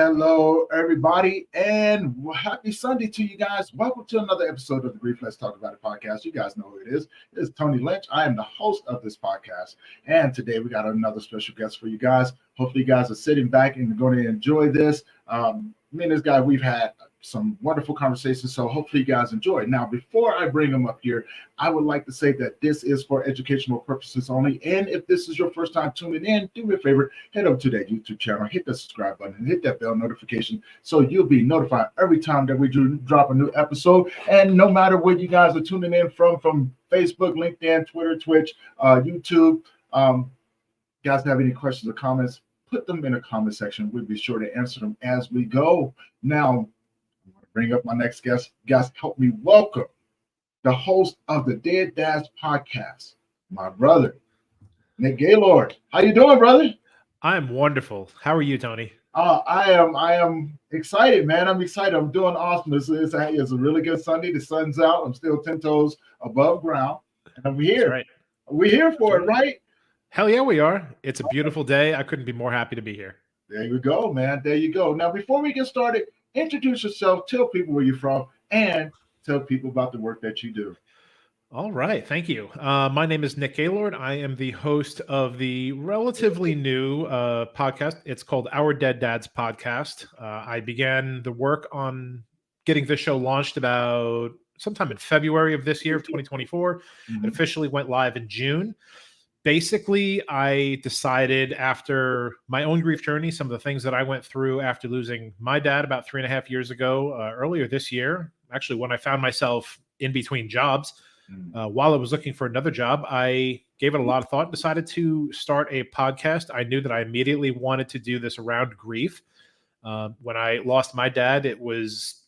Hello, everybody, and happy Sunday to you guys. Welcome to another episode of the Grief Let's Talk About It podcast. You guys know who it is. It's Tony Lynch. I am the host of this podcast, and today we got another special guest for you guys. Hopefully, you guys are sitting back and going to enjoy this. Me and this guy, we've had some wonderful conversations, so hopefully you guys enjoy it. Now, before I bring him up here, I would like to say that this is for educational purposes only, and if this is your first time tuning in, do me a favor, head over to that YouTube channel, hit the subscribe button, and hit that bell notification so you'll be notified every time that we do drop a new episode. And no matter where you guys are tuning in from Facebook, LinkedIn, Twitter, Twitch, YouTube, guys have any questions or comments, put them in the comment section. We'll be sure to answer them as we go. Now, I'm going to bring up my next guest. Guys, help me welcome the host of the Dead Dads podcast, my brother, Nick GayLord. How you doing, brother? I'm wonderful. How are you, Tony? I am excited, man. I'm excited. I'm doing awesome. It's a really good Sunday. The sun's out. I'm still 10 toes above ground, and I'm here. That's right. We're here for it, right? Hell yeah, we are. It's a beautiful day. I couldn't be more happy to be here. There you go, man. There you go. Now, before we get started, introduce yourself, tell people where you're from, and tell people about the work that you do. All right. Thank you. My name is Nick GayLord. I am the host of the relatively new podcast. It's called Our Dead Dads podcast. I began the work on getting this show launched about sometime in February of this year, of 2024. It officially went live in June. Basically, I decided after my own grief journey, some of the things that I went through after losing my dad about 3.5 years ago, earlier this year, actually when I found myself in between jobs, while I was looking for another job, I gave it a lot of thought and decided to start a podcast. I knew that I immediately wanted to do this around grief. When I lost my dad, it was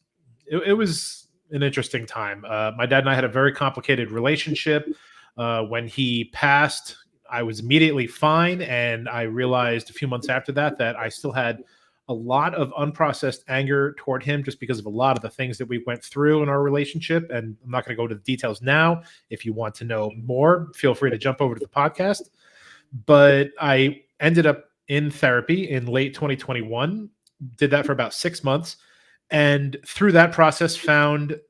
an interesting time. My dad and I had a very complicated relationship. When he passed, I was immediately fine, and I realized a few months after that I still had a lot of unprocessed anger toward him just because of a lot of the things that we went through in our relationship. And I'm not going to go to the details now. If you want to know more, feel free to jump over to the podcast. But I ended up in therapy in late 2021, did that for about 6 months, and through that process found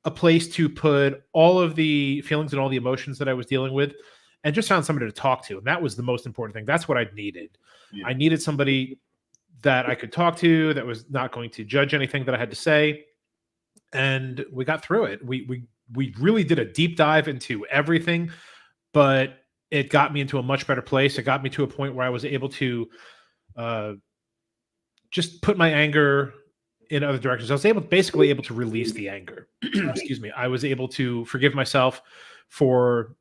a place to put all of the feelings and all the emotions that I was dealing with, and just found somebody to talk to. And that was the most important thing. That's what I needed. Yeah. I needed somebody that I could talk to that was not going to judge anything that I had to say. And we got through it. We really did a deep dive into everything, but it got me into a much better place. It got me to a point where I was able to just put my anger in other directions. I was basically able to release the anger. Excuse me. I was able to forgive myself for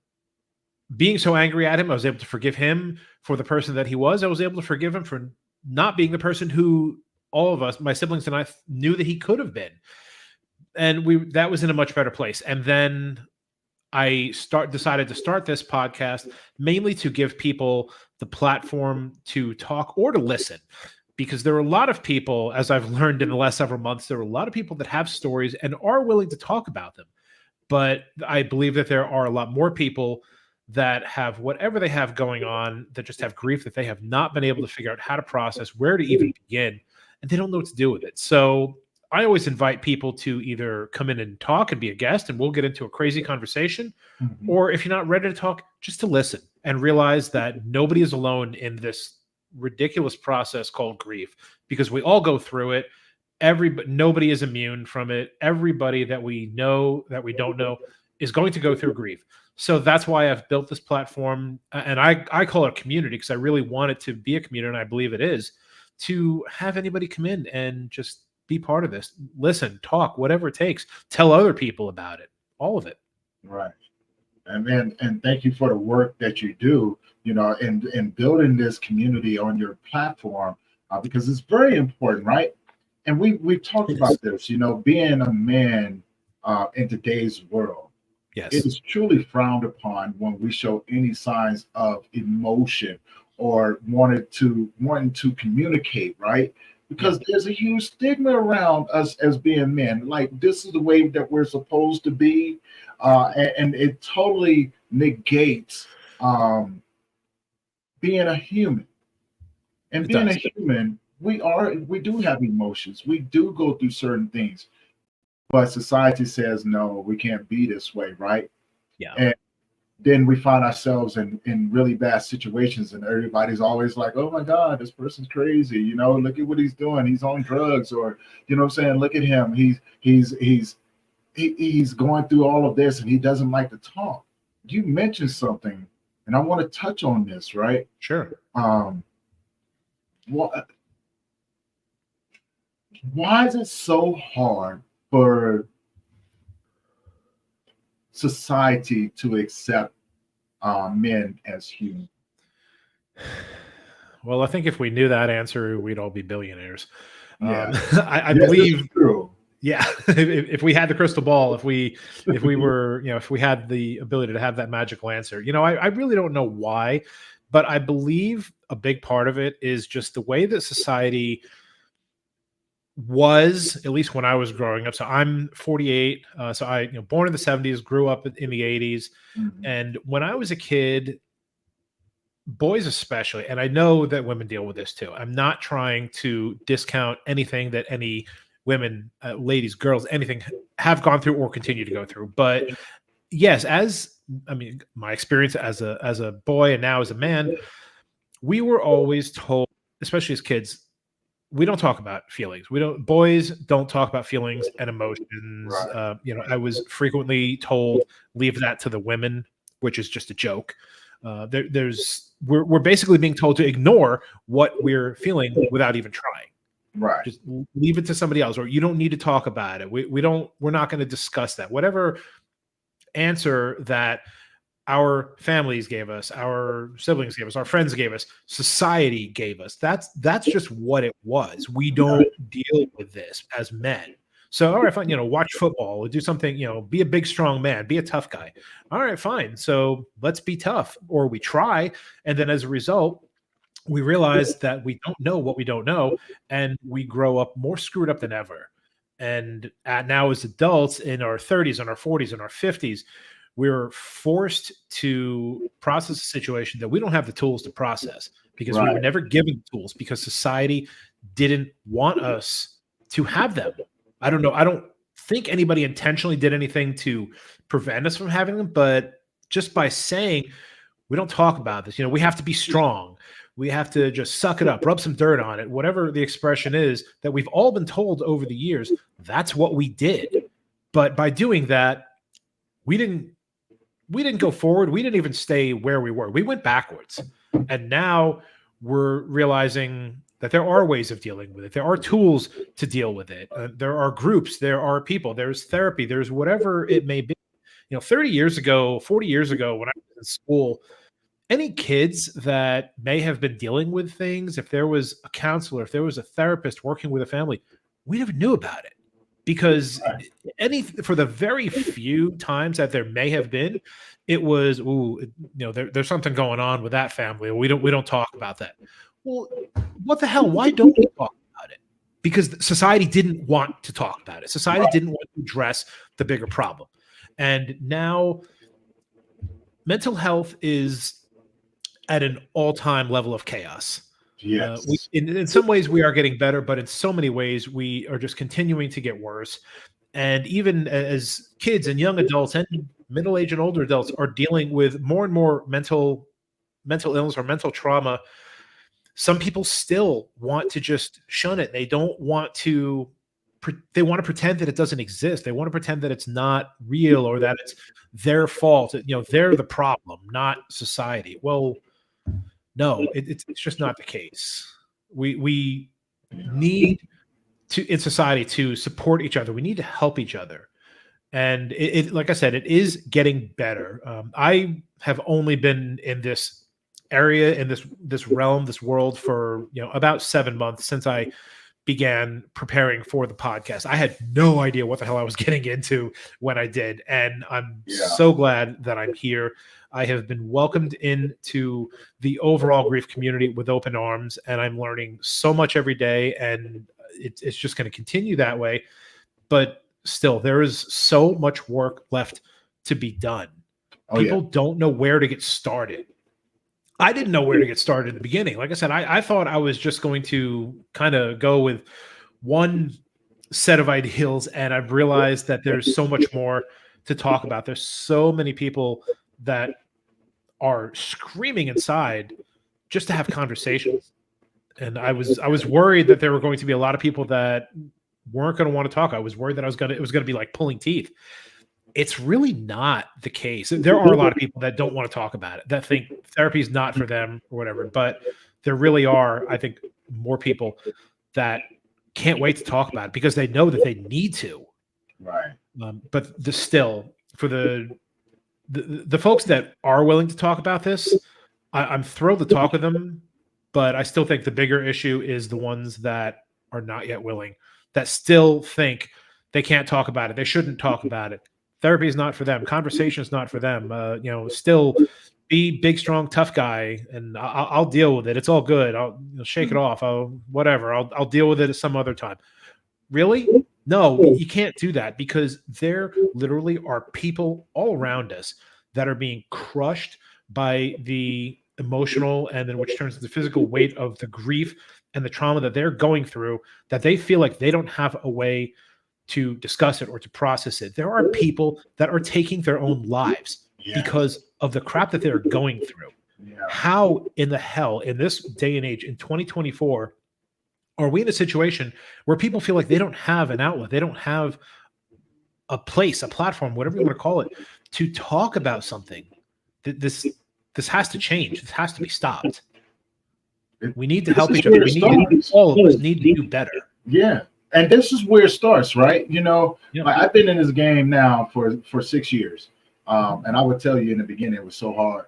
being so angry at him. I was able to forgive him for the person that he was. I was able to forgive him for not being the person who all of us, my siblings and I, knew that he could have been. And that was in a much better place. And then I decided to start this podcast mainly to give people the platform to talk or to listen. Because there are a lot of people, as I've learned in the last several months, there are a lot of people that have stories and are willing to talk about them. But I believe that there are a lot more people that have whatever they have going on, that just have grief that they have not been able to figure out how to process, where to even begin, and they don't know what to do with it. So I always invite people to either come in and talk and be a guest, and we'll get into a crazy conversation, or if you're not ready to talk, just to listen and realize that nobody is alone in this ridiculous process called grief, because we all go through it. Nobody is immune from it. Everybody that we know, that we don't know, is going to go through grief. So that's why I've built this platform, and I call it a community, because I really want it to be a community, and I believe it is, to have anybody come in and just be part of this, listen, talk, whatever it takes, tell other people about it, all of it. Right. And thank you for the work that you do, in building this community on your platform, because it's very important, right? And we've talked about this, being a man in today's world. Yes. It is truly frowned upon when we show any signs of emotion or wanting to communicate, right? Because there's a huge stigma around us as being men. Like, this is the way that we're supposed to be. And it totally negates being a human. And being a human, we do have emotions. We do go through certain things, but society says no, we can't be this way, right? Yeah. And then we find ourselves in really bad situations, and everybody's always like, oh my God, this person's crazy, look at what he's doing, he's on drugs, or what I'm saying, look at him, he's going through all of this and he doesn't like to talk. You mentioned something, and I want to touch on this, right? Sure. Why is it so hard for society to accept men as human? Well, I think if we knew that answer, we'd all be billionaires. Yeah. I believe. True. Yeah, if we had the crystal ball, if we were, if we had the ability to have that magical answer, I really don't know why, but I believe a big part of it is just the way that society was, at least when I was growing up. So I'm 48. So I, born in the 70s, grew up in the 80s. Mm-hmm. And when I was a kid, boys especially, and I know that women deal with this too. I'm not trying to discount anything that any women, ladies, girls, anything have gone through or continue to go through. But yes, my experience as a boy and now as a man, we were always told, especially as kids, we don't talk about feelings. Boys don't talk about feelings and emotions. Right. I was frequently told, leave that to the women, which is just a joke. We're basically being told to ignore what we're feeling without even trying. Right. Just leave it to somebody else, or you don't need to talk about it. We're not going to discuss that. Whatever answer that our families gave us, our siblings gave us, our friends gave us, society gave us, that's just what it was. We don't deal with this as men. So, all right, fine, watch football or do something, be a big, strong man, be a tough guy. All right, fine. So let's be tough, or we try. And then as a result, we realize that we don't know what we don't know, and we grow up more screwed up than ever. And now as adults in our 30s and our 40s and our 50s, we're forced to process a situation that we don't have the tools to process, because we were never given tools, because society didn't want us to have them. I don't know. I don't think anybody intentionally did anything to prevent us from having them, but just by saying, we don't talk about this, we have to be strong, we have to just suck it up, rub some dirt on it, whatever the expression is that we've all been told over the years, that's what we did. But by doing that, we didn't go forward. We didn't even stay where we were. We went backwards. And now we're realizing that there are ways of dealing with it. There are tools to deal with it. There are groups, there are people, there's therapy, there's whatever it may be. 30 years ago, 40 years ago, when I was in school, any kids that may have been dealing with things, if there was a counselor, if there was a therapist working with a family, we never knew about it. Because for the very few times that there may have been, it was, there's something going on with that family. We don't talk about that. Well, what the hell? Why don't we talk about it? Because society didn't want to talk about it. Society didn't want to address the bigger problem. And now mental health is at an all-time level of chaos. Yes. In some ways we are getting better, but in so many ways we are just continuing to get worse. And even as kids and young adults and middle-aged and older adults are dealing with more and more mental illness or mental trauma, some people still want to just shun it. They don't want to. They want to pretend that it doesn't exist. They want to pretend that it's not real, or that it's their fault. They're the problem, not society. Well, no, it's just not the case. We need to, in society, to support each other. We need to help each other. And it like I said, it is getting better. I have only been in this area, in this realm, this world for about 7 months since I began preparing for the podcast. I had no idea what the hell I was getting into when I did, and I'm so glad that I'm here. I have been welcomed into the overall grief community with open arms, and I'm learning so much every day, and it's just going to continue that way. But still, there is so much work left to be done. People don't know where to get started. I didn't know where to get started in the beginning. Like I said, I thought I was just going to kind of go with one set of ideals, and I've realized that there's so much more to talk about. There's so many people that are screaming inside just to have conversations. And I was worried that there were going to be a lot of people that weren't going to want to talk. I was worried that it was going to be like pulling teeth. It's really not the case. There are a lot of people that don't want to talk about it, that think therapy is not for them or whatever. But there really are, I think, more people that can't wait to talk about it because they know that they need to. Right. But still, for the folks that are willing to talk about this, I'm thrilled to talk with them. But I still think the bigger issue is the ones that are not yet willing, that still think they can't talk about it. They shouldn't talk about it. Therapy is not for them. Conversation is not for them. Still be big, strong, tough guy, and I'll deal with it. It's all good. I'll shake it off. I'll deal with it at some other time. Really? No, you can't do that because there literally are people all around us that are being crushed by the emotional and then which turns into physical weight of the grief and the trauma that they're going through, that they feel like they don't have a way to discuss it or to process it. There are people that are taking their own lives because of the crap that they're going through. Yeah. How in the hell in this day and age in 2024 are we in a situation where people feel like they don't have an outlet, they don't have a place, a platform, whatever you want to call it, to talk about something? This has to change. This has to be stopped. We need to help each other. All of us need to do better. Yeah. And this is where it starts, right? I've been in this game now for 6 years. And I would tell you in the beginning, it was so hard.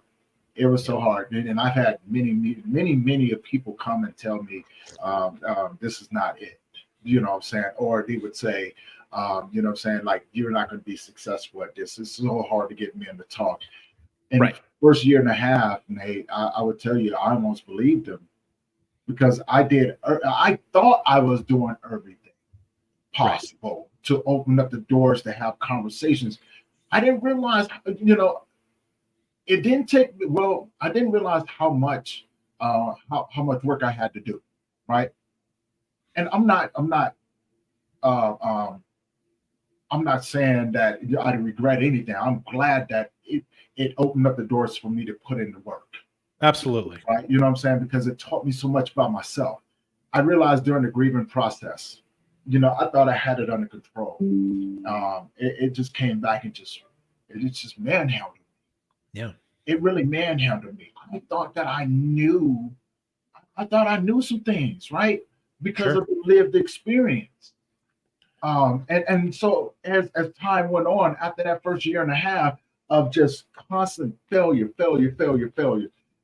It was so hard. And I've had many of people come and tell me, this is not it. You know what I'm saying? Or they would say, like, you're not going to be successful at this. It's so hard to get men to talk. And right. First year and a half, Nate, I would tell you, I almost believed them because I thought I was doing everything possible to open up the doors to have conversations. I didn't realize, it didn't take. Well, I didn't realize how much work I had to do, right? And I'm not saying that I regret anything. I'm glad that it opened up the doors for me to put in the work. Absolutely. Right. You know what I'm saying? Because it taught me so much about myself. I realized during the grieving process, I thought I had it under control. It just came back and it just manhandled me. Yeah. It really manhandled me. I thought I knew some things, right? Because of the lived experience. And so as time went on, after that first year and a half of just constant failure.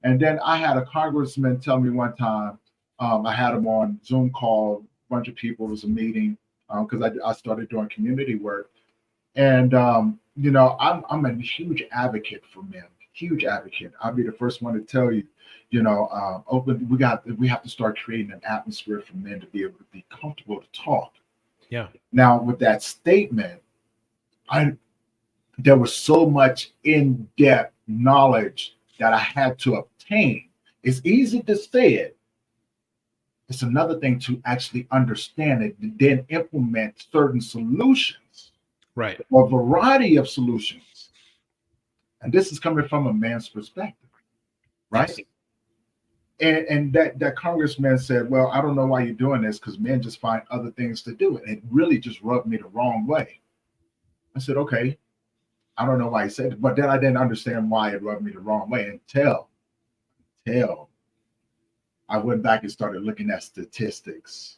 And then I had a congressman tell me one time, I had him on Zoom call, a bunch of people, it was a meeting, because I started doing community work. And, I'm a huge advocate for men, huge advocate. I'll be the first one to tell you, we have to start creating an atmosphere for men to be able to be comfortable to talk. Yeah. Now, with that statement, there was so much in-depth knowledge that I had to obtain. It's easy to say it. It's another thing to actually understand it, then implement certain solutions. Right. A variety of solutions. And this is coming from a man's perspective, right? Yes. And that congressman said, well, I don't know why you're doing this because men just find other things to do. And it really just rubbed me the wrong way. I said, okay, I don't know why he said it, but then I didn't understand why it rubbed me the wrong way until I went back and started looking at statistics.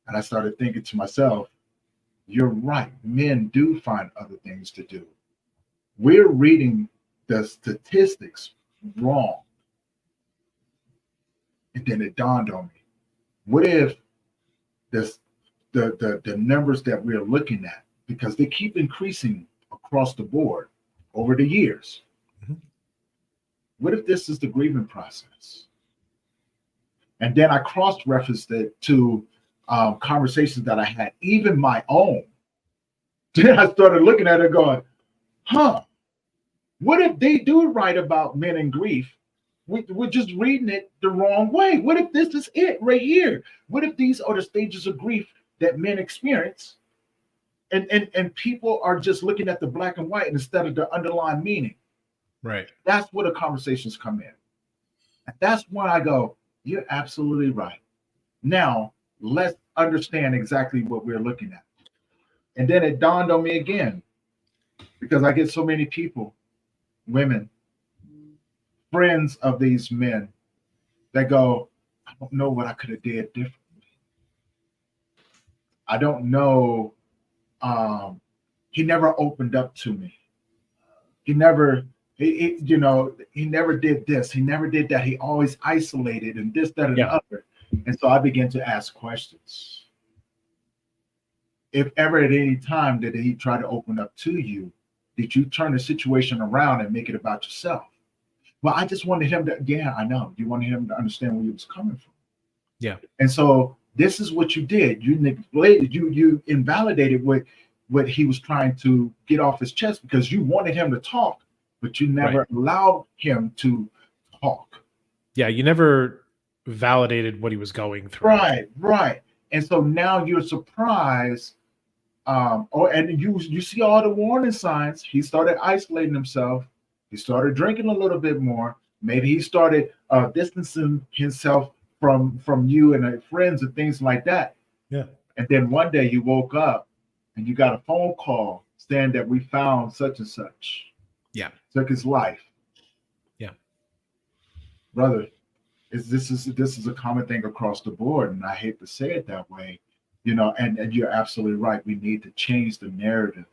And I started thinking to myself, you're right. Men do find other things to do. We're reading the statistics wrong. And then it dawned on me, what if the numbers that we're looking at, because they keep increasing across the board over the years. Mm-hmm. What if this is the grieving process? And then I cross-referenced it to conversations that I had, even my own. Then I started looking at it going, what if they do write about men in grief we're just reading it the wrong way. What if this is it right here? What if these are the stages of grief that men experience, and people are just looking at the black and white instead of the underlying meaning? Right. That's where the conversations come in. And that's when I go, you're absolutely right. Now, let's understand exactly what we're looking at. And then it dawned on me again, because I get so many people, women, friends of these men, that go, I don't know what I could have did differently. I don't know. He never opened up to me. He never, he never did this. He never did that. He always isolated and this, that, and the other. And so I began to ask questions. If ever at any time did he try to open up to you, did you turn the situation around and make it about yourself? Well, I just wanted him to, yeah, I know. You wanted him to understand where he was coming from. Yeah. And so this is what you did. You neglected, you invalidated what he was trying to get off his chest, because you wanted him to talk, but you never allowed him to talk. Yeah, you never validated what he was going through. Right. And so now you're surprised. And you see all the warning signs. He started isolating himself. He started drinking a little bit more. Maybe he started distancing himself from you and friends and things like that. Yeah. And then one day you woke up and you got a phone call saying that we found such and such. Yeah. Took his life. Yeah. Brother, this is a common thing across the board, and I hate to say it that way. And you're absolutely right. We need to change the narrative.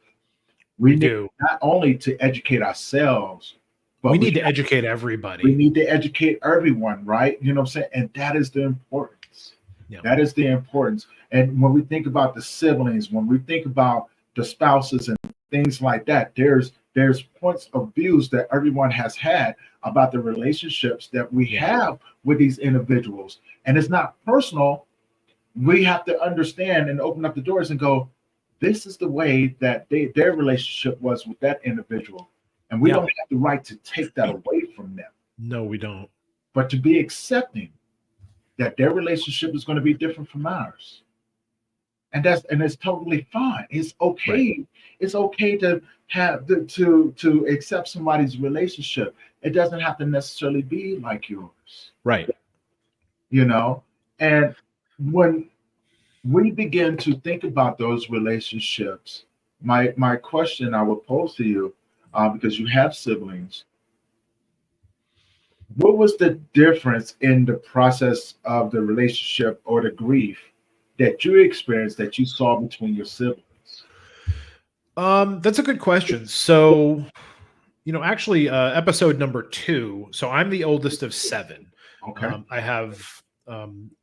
We need not only to educate ourselves, but we need to educate everybody. We need to educate everyone, right? You know what I'm saying? And that is the importance. Yeah. That is the importance. And when we think about the siblings, when we think about the spouses and things like that, there's points of views that everyone has had about the relationships that we have with these individuals. And it's not personal. We have to understand and open up the doors and go, this is the way that their relationship was with that individual. And we don't have the right to take that away from them. No, we don't. But to be accepting that their relationship is going to be different from ours. And it's totally fine. It's okay. Right. It's okay to have to accept somebody's relationship. It doesn't have to necessarily be like yours. Right. And when we begin to think about those relationships, my question I will pose to you, because you have siblings, what was the difference in the process of the relationship or the grief that you experienced, that you saw between your siblings? That's a good question. So, actually, episode number 2. So I'm the oldest of 7. Okay. I have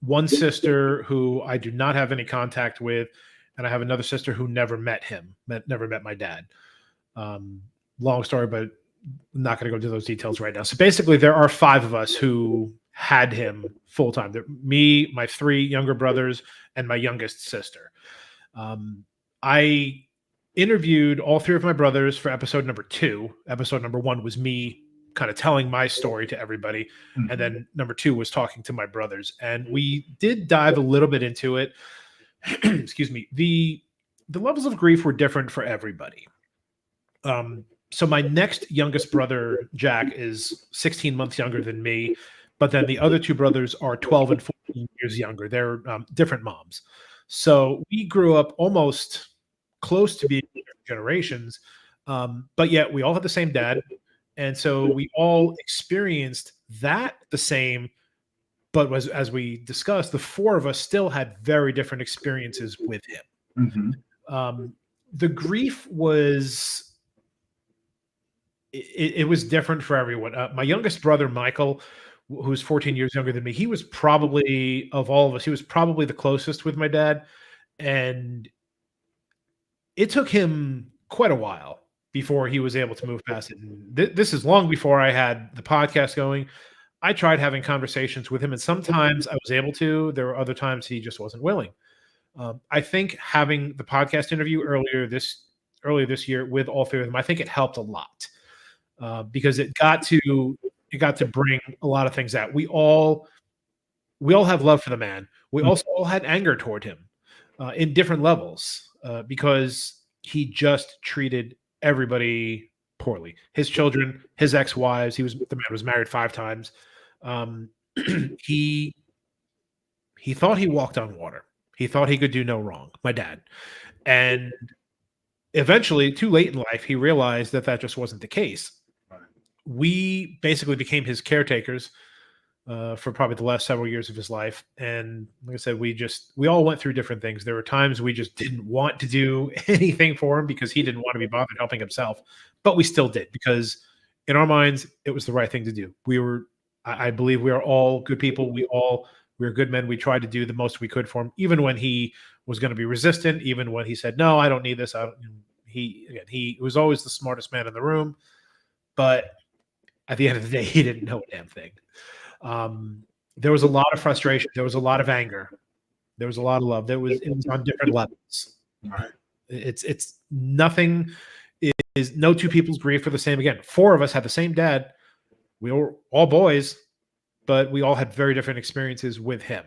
one sister who I do not have any contact with, and I have another sister who never met never met my dad. Long story, but I'm not going to go into those details right now. So basically, there are 5 of us who had him full time. Me, my 3 younger brothers, and my youngest sister. I interviewed all 3 of my brothers for episode number 2. Episode number 1 was me kind of telling my story to everybody. Mm-hmm. And then number 2 was talking to my brothers. And we did dive a little bit into it. Excuse me. The levels of grief were different for everybody. So my next youngest brother, Jack, is 16 months younger than me. But then the other 2 brothers are 12 and 14 years younger. They're different moms. So we grew up almost close to being different generations. But yet we all had the same dad. And so we all experienced that the same, but as we discussed, the 4 of us still had very different experiences with him. Mm-hmm. The grief was, it was different for everyone. My youngest brother, Michael, who's 14 years younger than me, he was probably, of all of us, he was probably the closest with my dad. And it took him quite a while before he was able to move past it. And this is long before I had the podcast going. I tried having conversations with him, and sometimes I was able to. There were other times he just wasn't willing. I think having the podcast interview earlier this year with all 3 of them, I think it helped a lot, because it got to it got to bring a lot of things out. We all have love for the man. We also all had anger toward him in different levels because he just treated everybody poorly. His children, his ex-wives. The man was married 5 times. He thought he walked on water. He thought he could do no wrong. My dad, and eventually, too late in life, he realized that just wasn't the case. We basically became his caretakers for probably the last several years of his life. And like I said, we all went through different things. There were times we just didn't want to do anything for him because he didn't want to be bothered helping himself, but we still did because in our minds, it was the right thing to do. I believe we are all good people. We were good men. We tried to do the most we could for him, even when he was going to be resistant, even when he said, no, I don't need this. He was always the smartest man in the room, but at the end of the day, he didn't know a damn thing. There was a lot of frustration. There was a lot of anger. There was a lot of love. It was on different levels. Right. It's nothing is no two people's grief are the same. Again, 4 of us had the same dad. We were all boys, but we all had very different experiences with him.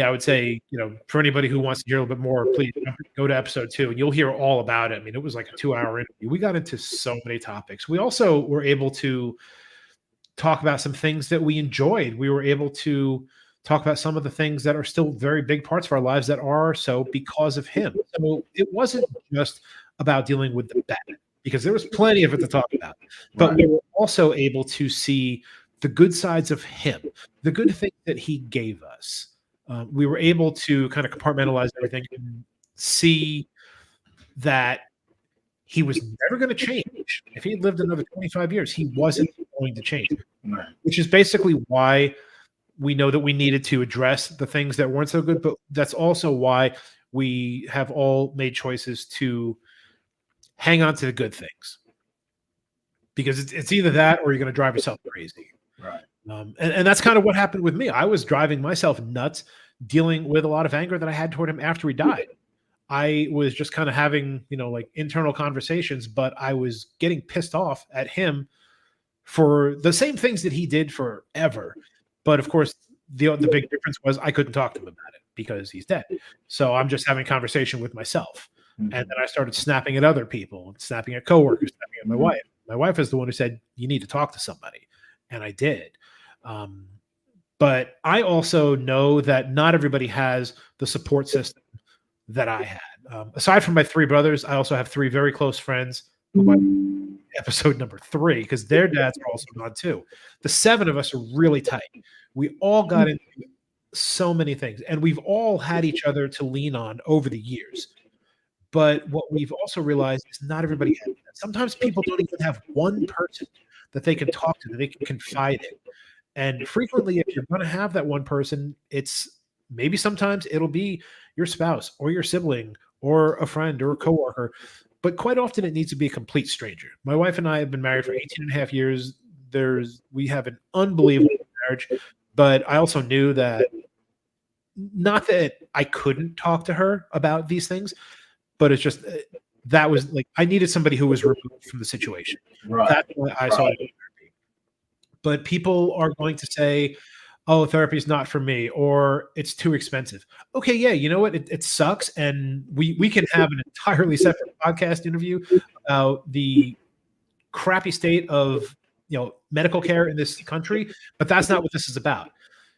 I would say, for anybody who wants to hear a little bit more, please go to episode 2 and you'll hear all about it. I mean, it was like a 2-hour interview. We got into so many topics. We also were able to talk about some things that we enjoyed. We were able to talk about some of the things that are still very big parts of our lives that are so because of him. So it wasn't just about dealing with the bad, because there was plenty of it to talk about. But we were also able to see the good sides of him, the good things that he gave us. We were able to kind of compartmentalize everything and see that he was never going to change. If he had lived another 25 years, he wasn't going to change, which is basically why we know that we needed to address the things that weren't so good, but that's also why we have all made choices to hang on to the good things, because it's either that or you're going to drive yourself crazy. Right. And that's kind of what happened with me. I was driving myself nuts, dealing with a lot of anger that I had toward him after he died. I was just kind of having, like internal conversations, but I was getting pissed off at him for the same things that he did forever. But of course, the big difference was I couldn't talk to him about it because he's dead. So I'm just having a conversation with myself. And then I started snapping at other people, snapping at coworkers, snapping at my wife. My wife is the one who said, you need to talk to somebody. And I did. But I also know that not everybody has the support system that I had. Aside from my 3 brothers, I also have 3 very close friends. Episode number 3, because their dads are also gone too. The 7 of us are really tight. We all got into so many things, and we've all had each other to lean on over the years. But what we've also realized is not everybody has that. Sometimes people don't even have one person that they can talk to, that they can confide in. And frequently, if you're going to have that one person, it's maybe sometimes it'll be your spouse or your sibling or a friend or a coworker. But quite often it needs to be a complete stranger. My wife and I have been married for 18 and a half years. We have an unbelievable marriage, but I also knew that, not that I couldn't talk to her about these things, but it's just that was like I needed somebody who was removed from the situation. Right. That's why I saw it. But people are going to say, oh, therapy is not for me, or it's too expensive. Okay, yeah, you know what? It sucks, and we can have an entirely separate podcast interview about the crappy state of medical care in this country, but that's not what this is about.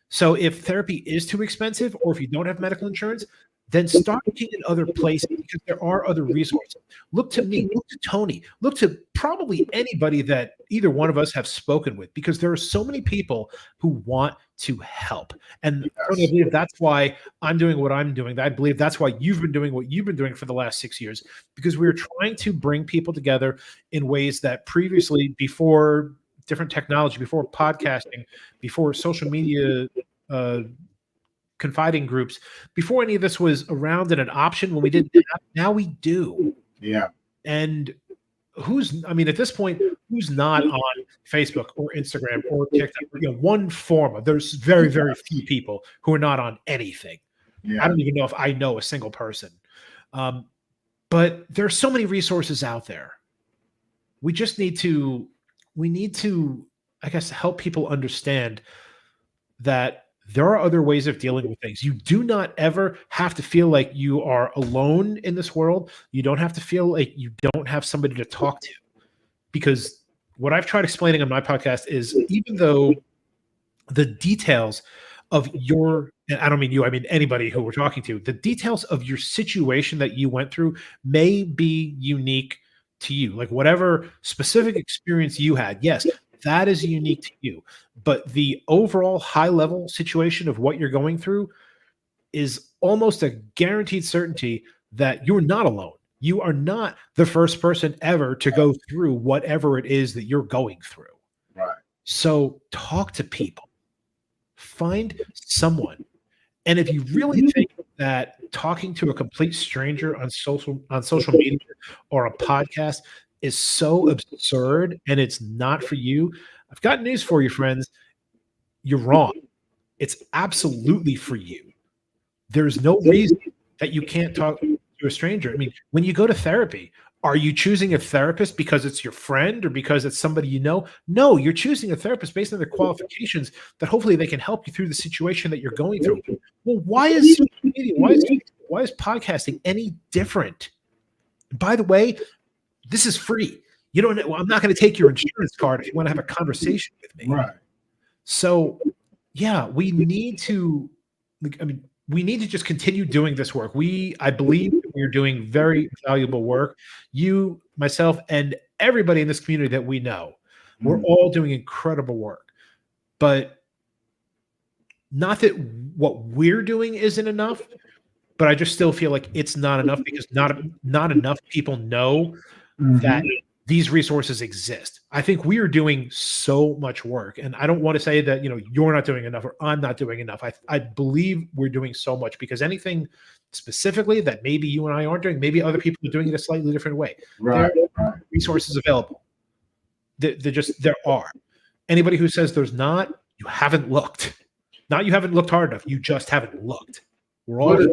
So if therapy is too expensive, or if you don't have medical insurance, then start looking in other places, because there are other resources. Look to me, look to Tony, look to probably anybody that either one of us have spoken with, because there are so many people who want to help. And Tony, I believe that's why I'm doing what I'm doing. I believe that's why you've been doing what you've been doing for the last 6 years, because we're trying to bring people together in ways that previously, before different technology, before podcasting, before social media, confiding groups, before any of this was around and an option, when we didn't have, now we do. Yeah. And at this point, who's not on Facebook or Instagram or TikTok? One form of, there's very, very few people who are not on anything. Yeah. I don't even know if I know a single person. But there's so many resources out there. We just need to we need to, I guess, help people understand that there are other ways of dealing with things. You do not ever have to feel like you are alone in this world. You don't have to feel like you don't have somebody to talk to, because what I've tried explaining on my podcast is, even though the details of your, and I don't mean you, I mean anybody who we're talking to, the details of your situation that you went through may be unique to you. Like whatever specific experience you had, yes, that is unique to you. But the overall high level situation of what you're going through is almost a guaranteed certainty that you're not alone. You are not the first person ever to go through whatever it is that you're going through. Right. So talk to people, find someone. And if you really think that talking to a complete stranger on social media or a podcast is so absurd and it's not for you, I've got news for you, friends. You're wrong. It's absolutely for you. There's no reason that you can't talk to a stranger. I mean, when you go to therapy, are you choosing a therapist because it's your friend or because it's somebody you know? No, you're choosing a therapist based on their qualifications that hopefully they can help you through the situation that you're going through. Well, why is social media, why is podcasting any different? By the way, this is free. You don't. Well, I'm not going to take your insurance card if you want to have a conversation with me. Right. So, yeah, we need to. I mean, we need to just continue doing this work. I believe we're doing very valuable work. You, myself, and everybody in this community that we know, we're all doing incredible work. But not that what we're doing isn't enough, but I just still feel like it's not enough because not enough people know that these resources exist. I think we are doing so much work, and I don't want to say that, you're not doing enough or I'm not doing enough. I believe we're doing so much because anything specifically that maybe you and I aren't doing, maybe other people are doing it a slightly different way. Right. There are resources available. There are. Anybody who says there's not, you haven't looked. Not you haven't looked hard enough. You just haven't looked. We're all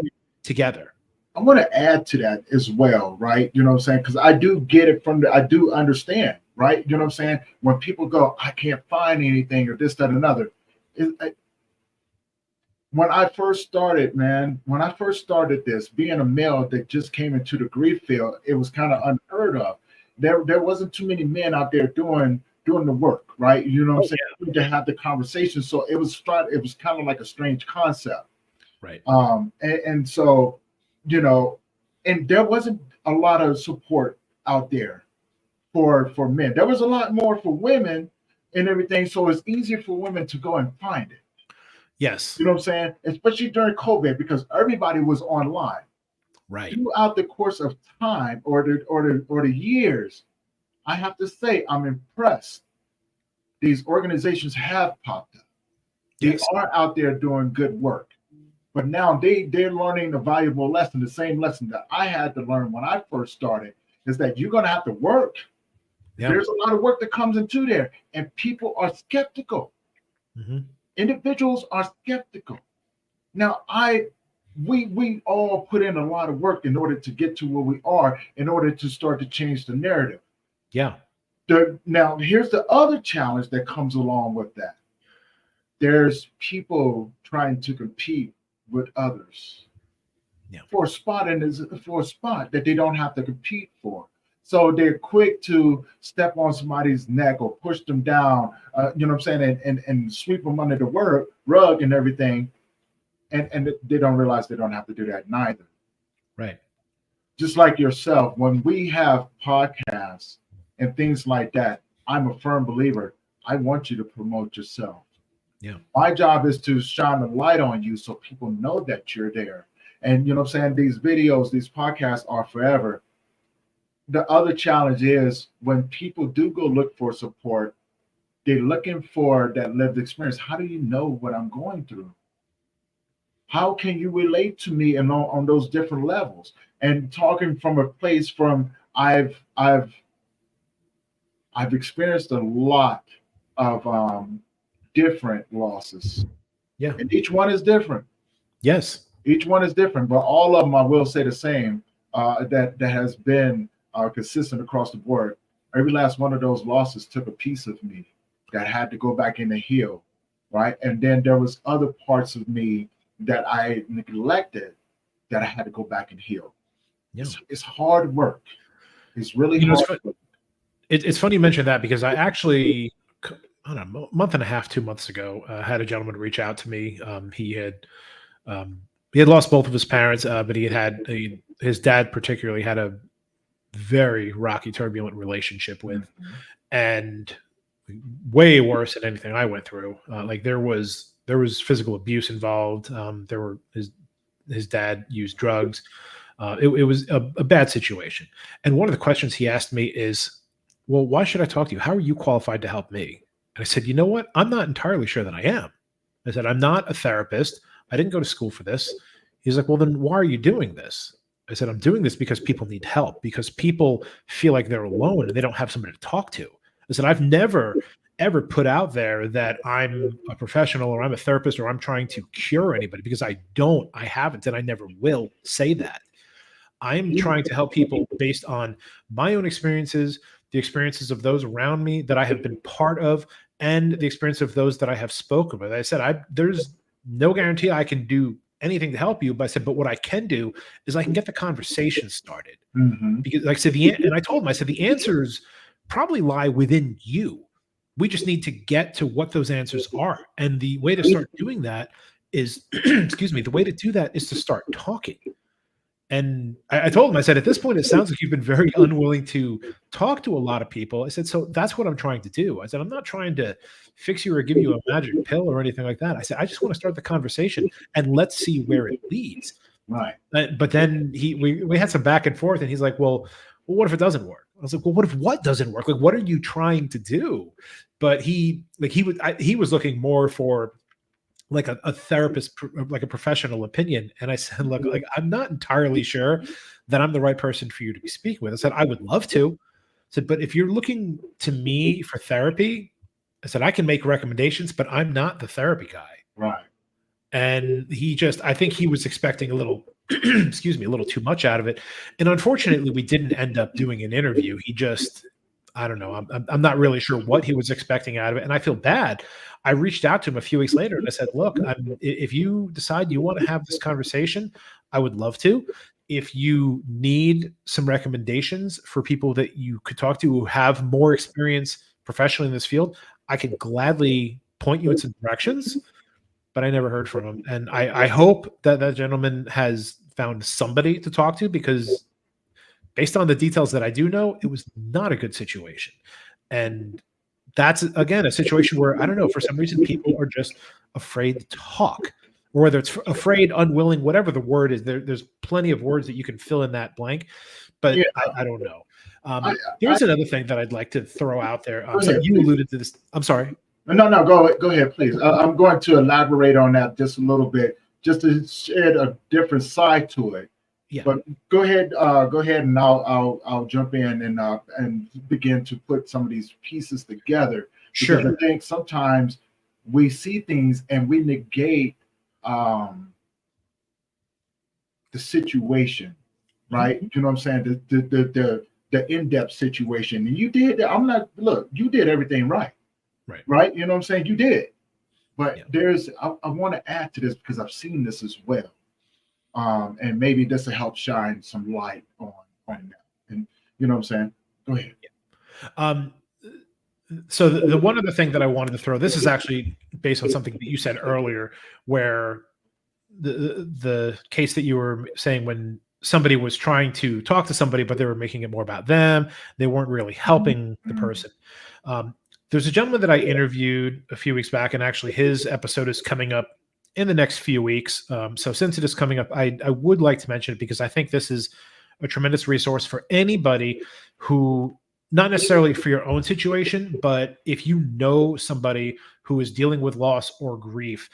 together. I want to add to that as well, right? You know what I'm saying? Because I do get it I do understand, right? You know what I'm saying? When people go, I can't find anything or this, that, and another. When I first started this, being a male that just came into the grief field, it was kind of unheard of. There wasn't too many men out there doing the work, right? You know what I'm saying? Yeah. To have the conversation. So it was kind of like a strange concept. Right. And so, and there wasn't a lot of support out there for men. There was a lot more for women and everything. So it's easier for women to go and find it. Yes. You know what I'm saying? Especially during COVID, because everybody was online. Right. Throughout the course of time or the years, I have to say I'm impressed. These organizations have popped up. They are out there doing good work. But now they're learning a valuable lesson, the same lesson that I had to learn when I first started, is that you're going to have to work. Yeah. There's a lot of work that comes into there, and people are skeptical. Individuals are skeptical. Now, we all put in a lot of work in order to get to where we are, in order to start to change the narrative. Yeah. Now, here's the other challenge that comes along with that. There's people trying to compete with others for a spot that they don't have to compete for. So they're quick to step on somebody's neck or push them down, you know what I'm saying, and sweep them under the rug and everything. And they don't realize they don't have to do that neither. Right. Just like yourself, when we have podcasts and things like that, I'm a firm believer. I want you to promote yourself. Yeah. My job is to shine the light on you so people know that you're there. And you know what I'm saying? These videos, these podcasts are forever. The other challenge is when people do go look for support, they're looking for that lived experience. How do you know what I'm going through? How can you relate to me and on those different levels? And talking from a place from I've experienced a lot of different losses. Yeah. And each one is different. Yes. Each one is different, but all of them, I will say the same, that has been consistent across the board. every last one of those losses took a piece of me that had to go back in and heal, right? And then there was other parts of me that I neglected that I had to go back and heal. Yeah. It's hard work. It's really hard work. It's funny you mention that, because I actually, I don't know, a month and a half, 2 months ago, had a gentleman reach out to me. He had lost both of his parents, but his dad particularly had a very rocky, turbulent relationship with, and way worse than anything I went through. Like there was physical abuse involved. His dad used drugs. It was a bad situation. And one of the questions he asked me is, well, why should I talk to you? How are you qualified to help me? And I said, you know what? I'm not entirely sure that I am. I said, I'm not a therapist. I didn't go to school for this. He's like, well, then why are you doing this? I said, I'm doing this because people need help, because people feel like they're alone and they don't have somebody to talk to. I said, I've never, ever put out there that I'm a professional or I'm a therapist or I'm trying to cure anybody, because I haven't, and I never will say that. I'm trying to help people based on my own experiences, the experiences of those around me that I have been part of, and the experience of those that I have spoken with. I said, there's no guarantee I can do anything to help you, but I said, but what I can do is I can get the conversation started. Because, like I said, and I told him, I said, the answers probably lie within you. We just need to get to what those answers are. And the way to start doing that is, excuse me, the way to do that is to start talking. And I told him, I said, at this point, it sounds like you've been very unwilling to talk to a lot of people. I said, so that's what I'm trying to do. I said, I'm not trying to fix you or give you a magic pill or anything like that. I said, I just want to start the conversation and let's see where it leads. Right. But then we had some back and forth, and he's like, well, what if it doesn't work? I was like, well, what doesn't work? Like, what are you trying to do? But he was looking more for like a therapist, like a professional opinion. And I said, look, like, I'm not entirely sure that I'm the right person for you to be speaking with. I said, I would love to. I said, but if you're looking to me for therapy, I said, I can make recommendations, but I'm not the therapy guy. Right. And I think he was expecting a little, excuse me, a little too much out of it. And unfortunately, we didn't end up doing an interview. He just, I don't know. I'm not really sure what he was expecting out of it. And I feel bad. I reached out to him a few weeks later and I said, look, if you decide you want to have this conversation, I would love to. If you need some recommendations for people that you could talk to who have more experience professionally in this field, I can gladly point you in some directions. But I never heard from him. And I hope that gentleman has found somebody to talk to, because based on the details that I do know, it was not a good situation. And that's, again, a situation where, I don't know, for some reason, people are just afraid to talk, or whether it's afraid, unwilling, whatever the word is. There's plenty of words that you can fill in that blank, but yeah. I don't know. Here's another thing that I'd like to throw out there. So you alluded to this. I'm sorry. No, go ahead, please. I'm going to elaborate on that just a little bit, just to shed a different side to it. Yeah. But go ahead, and I'll jump in and begin to put some of these pieces together. Sure. Because I think sometimes we see things and we negate the situation, right? Mm-hmm. You know what I'm saying? The in-depth situation. And you did. You did everything right. Right. You know what I'm saying? You did. But I want to add to this, because I've seen this as well. And maybe this will help shine some light on that. And you know what I'm saying? Go ahead. So the one other thing that I wanted to throw, this is actually based on something that you said earlier, where the case that you were saying, when somebody was trying to talk to somebody, but they were making it more about them, they weren't really helping the person. There's a gentleman that I interviewed a few weeks back, and actually his episode is coming up in the next few weeks. So since it is coming up, I would like to mention it, because I think this is a tremendous resource for anybody who, not necessarily for your own situation, but if you know somebody who is dealing with loss or grief.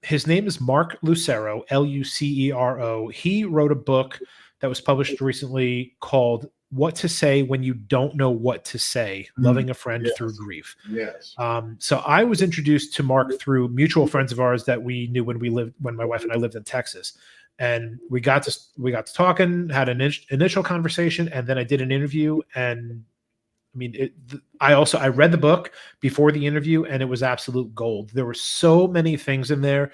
His name is Mark Lucero, Lucero. He wrote a book that was published recently called What to Say When You Don't Know What to Say, Loving a Friend Through Grief. Yes. So I was introduced to Mark through mutual friends of ours that we knew when my wife and I lived in Texas. And we got to talking, had an initial conversation, and then I did an interview, and I mean, I read the book before the interview, and it was absolute gold. There were so many things in there,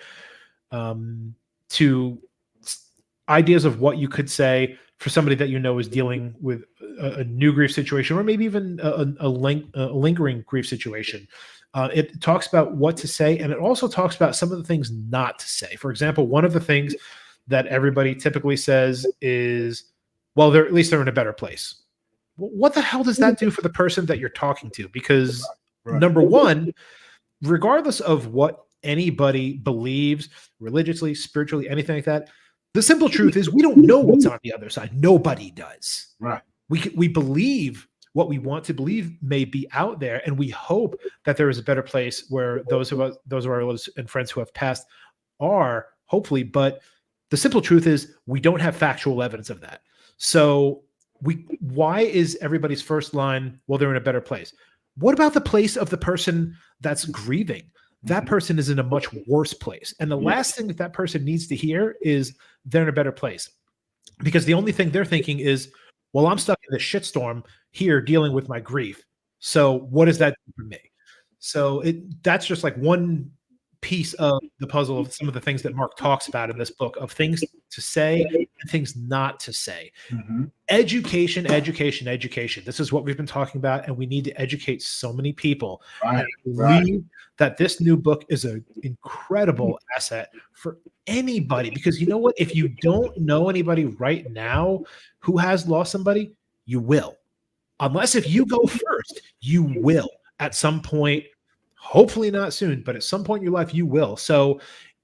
to ideas of what you could say for somebody that is dealing with a new grief situation, or maybe even a lingering grief situation. It talks about what to say, and it also talks about some of the things not to say. For example, one of the things that everybody typically says is, well, they're in a better place. What the hell does that do for the person that you're talking to? Because number one, regardless of what anybody believes religiously, spiritually, anything like that, the simple truth is we don't know what's on the other side. Nobody does. Right. We believe what we want to believe may be out there, and we hope that there is a better place where those of our relatives and friends who have passed are, hopefully. But the simple truth is we don't have factual evidence of that. So why is everybody's first line, well, they're in a better place? What about the place of the person that's grieving? That person is in a much worse place. And the last thing that person needs to hear is they're in a better place. Because the only thing they're thinking is, well, I'm stuck in this shitstorm here dealing with my grief. So what does that do for me? So that's just like one piece of the puzzle of some of the things that Mark talks about in this book, of things to say and things not to say. Education, education, education. This is what we've been talking about, and we need to educate so many people. And I believe that this new book is an incredible asset for anybody, because you know what? If you don't know anybody right now who has lost somebody, you will. Unless if you go first, you will at some point. Hopefully not soon, but at some point in your life, you will. So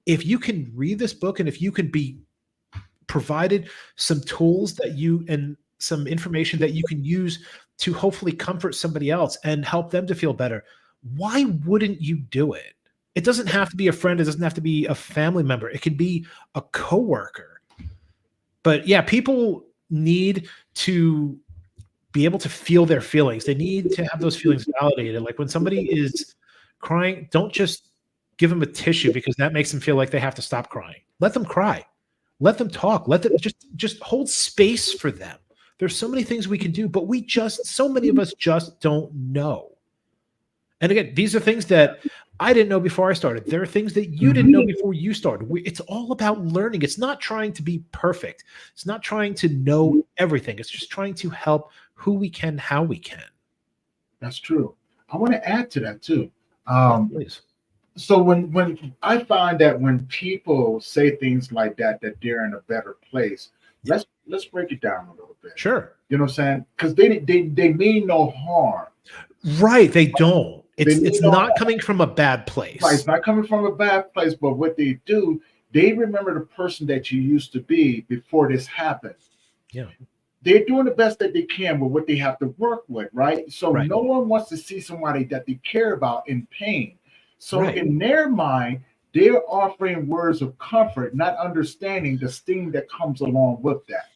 if you can read this book, and if you can be provided some tools and some information that you can use to hopefully comfort somebody else and help them to feel better, why wouldn't you do it? It doesn't have to be a friend. It doesn't have to be a family member. It could be a coworker. But yeah, people need to be able to feel their feelings. They need to have those feelings validated. Like when somebody is crying, don't just give them a tissue, because that makes them feel like they have to stop crying. Let them cry. Let them talk. Let them just hold space for them. There's so many things we can do, but so many of us just don't know. And again, these are things that I didn't know before I started. There are things that you didn't know before you started. It's all about learning. It's not trying to be perfect. It's not trying to know everything. It's just trying to help who we can, how we can. That's true. I want to add to that too. Please. So when I find that when people say things like that they're in a better place, let's break it down a little bit. Sure. You know what I'm saying? Because they mean no harm. Right. They don't. It's not coming from a bad place. Right. It's not coming from a bad place, but what they do, they remember the person that you used to be before this happened. Yeah. They're doing the best that they can with what they have to work with, right? So no one wants to see somebody that they care about in pain. So in their mind, they're offering words of comfort, not understanding the sting that comes along with that.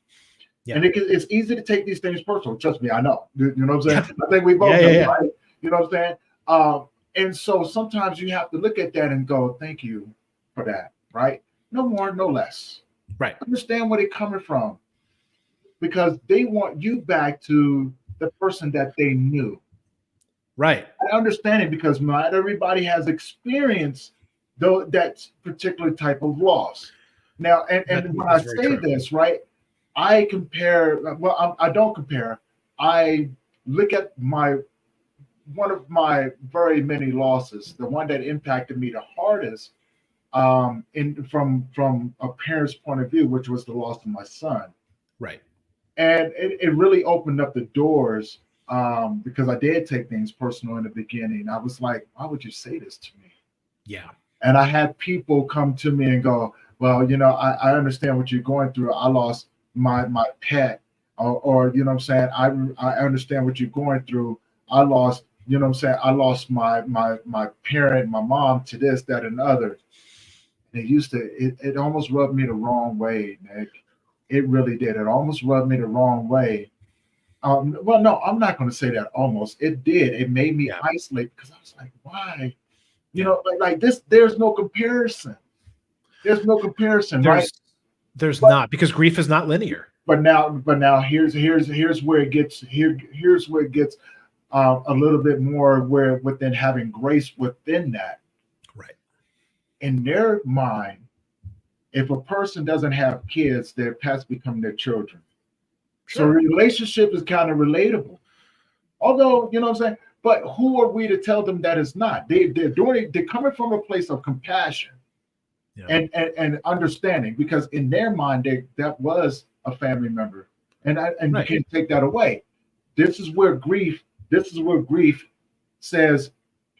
Yeah. And it's easy to take these things personal. Trust me, I know. You know what I'm saying? I think we both know, right? You know what I'm saying? And so sometimes you have to look at that and go, thank you for that, right? No more, no less. Right. Understand where they're coming from, because they want you back to the person that they knew. Right. I understand it, because not everybody has experienced that particular type of loss. Now, and when I say this, right, I compare. Well, I don't compare. I look at one of my very many losses, the one that impacted me the hardest, from a parent's point of view, which was the loss of my son. Right. And it really opened up the doors, because I did take things personal in the beginning. I was like, why would you say this to me? Yeah. And I had people come to me and go, well, you know, I understand what you're going through. I lost my pet, or you know what I'm saying? I understand what you're going through. I lost, you know what I'm saying? I lost my parent, my mom, to this, that, and the other. And it almost rubbed me the wrong way, Nick. It really did. It almost rubbed me the wrong way. Well, no, I'm not going to say that almost. It did. It made me isolate, because I was like, why? You know, like this, there's no comparison. There's no comparison, right? There's not, because grief is not linear. But now here's where it gets a little bit more where within having grace within that. Right. In their mind, if a person doesn't have kids, their pets become their children. So Sure. relationship is kind of relatable. Although, you know what I'm saying? But who are we to tell them that it's not? They're doing it, they're coming from a place of compassion Yeah. and understanding, because in their mind, that was a family member. And Right. you can't take that away. This is where grief says,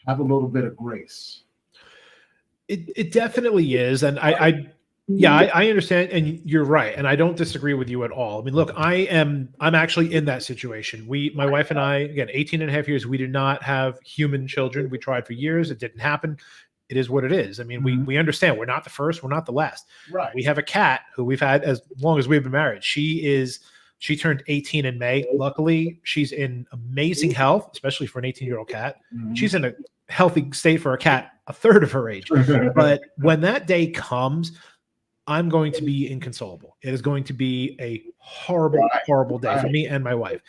have a little bit of grace. It definitely is. And I understand, and you're right, and I don't disagree with you at all. I mean, look, I'm actually in that situation. My wife and I, again, 18 and a half years, we did not have human children. We tried for years, it didn't happen. It is what it is. I mean, we understand we're not the first, we're not the last. Right. We have a cat who we've had as long as we've been married. She turned 18 in May. Luckily, she's in amazing health, especially for an 18-year-old cat. She's in a healthy state for a cat a third of her age. But when that day comes, I'm going to be inconsolable. It is going to be a horrible, horrible day for me and my wife,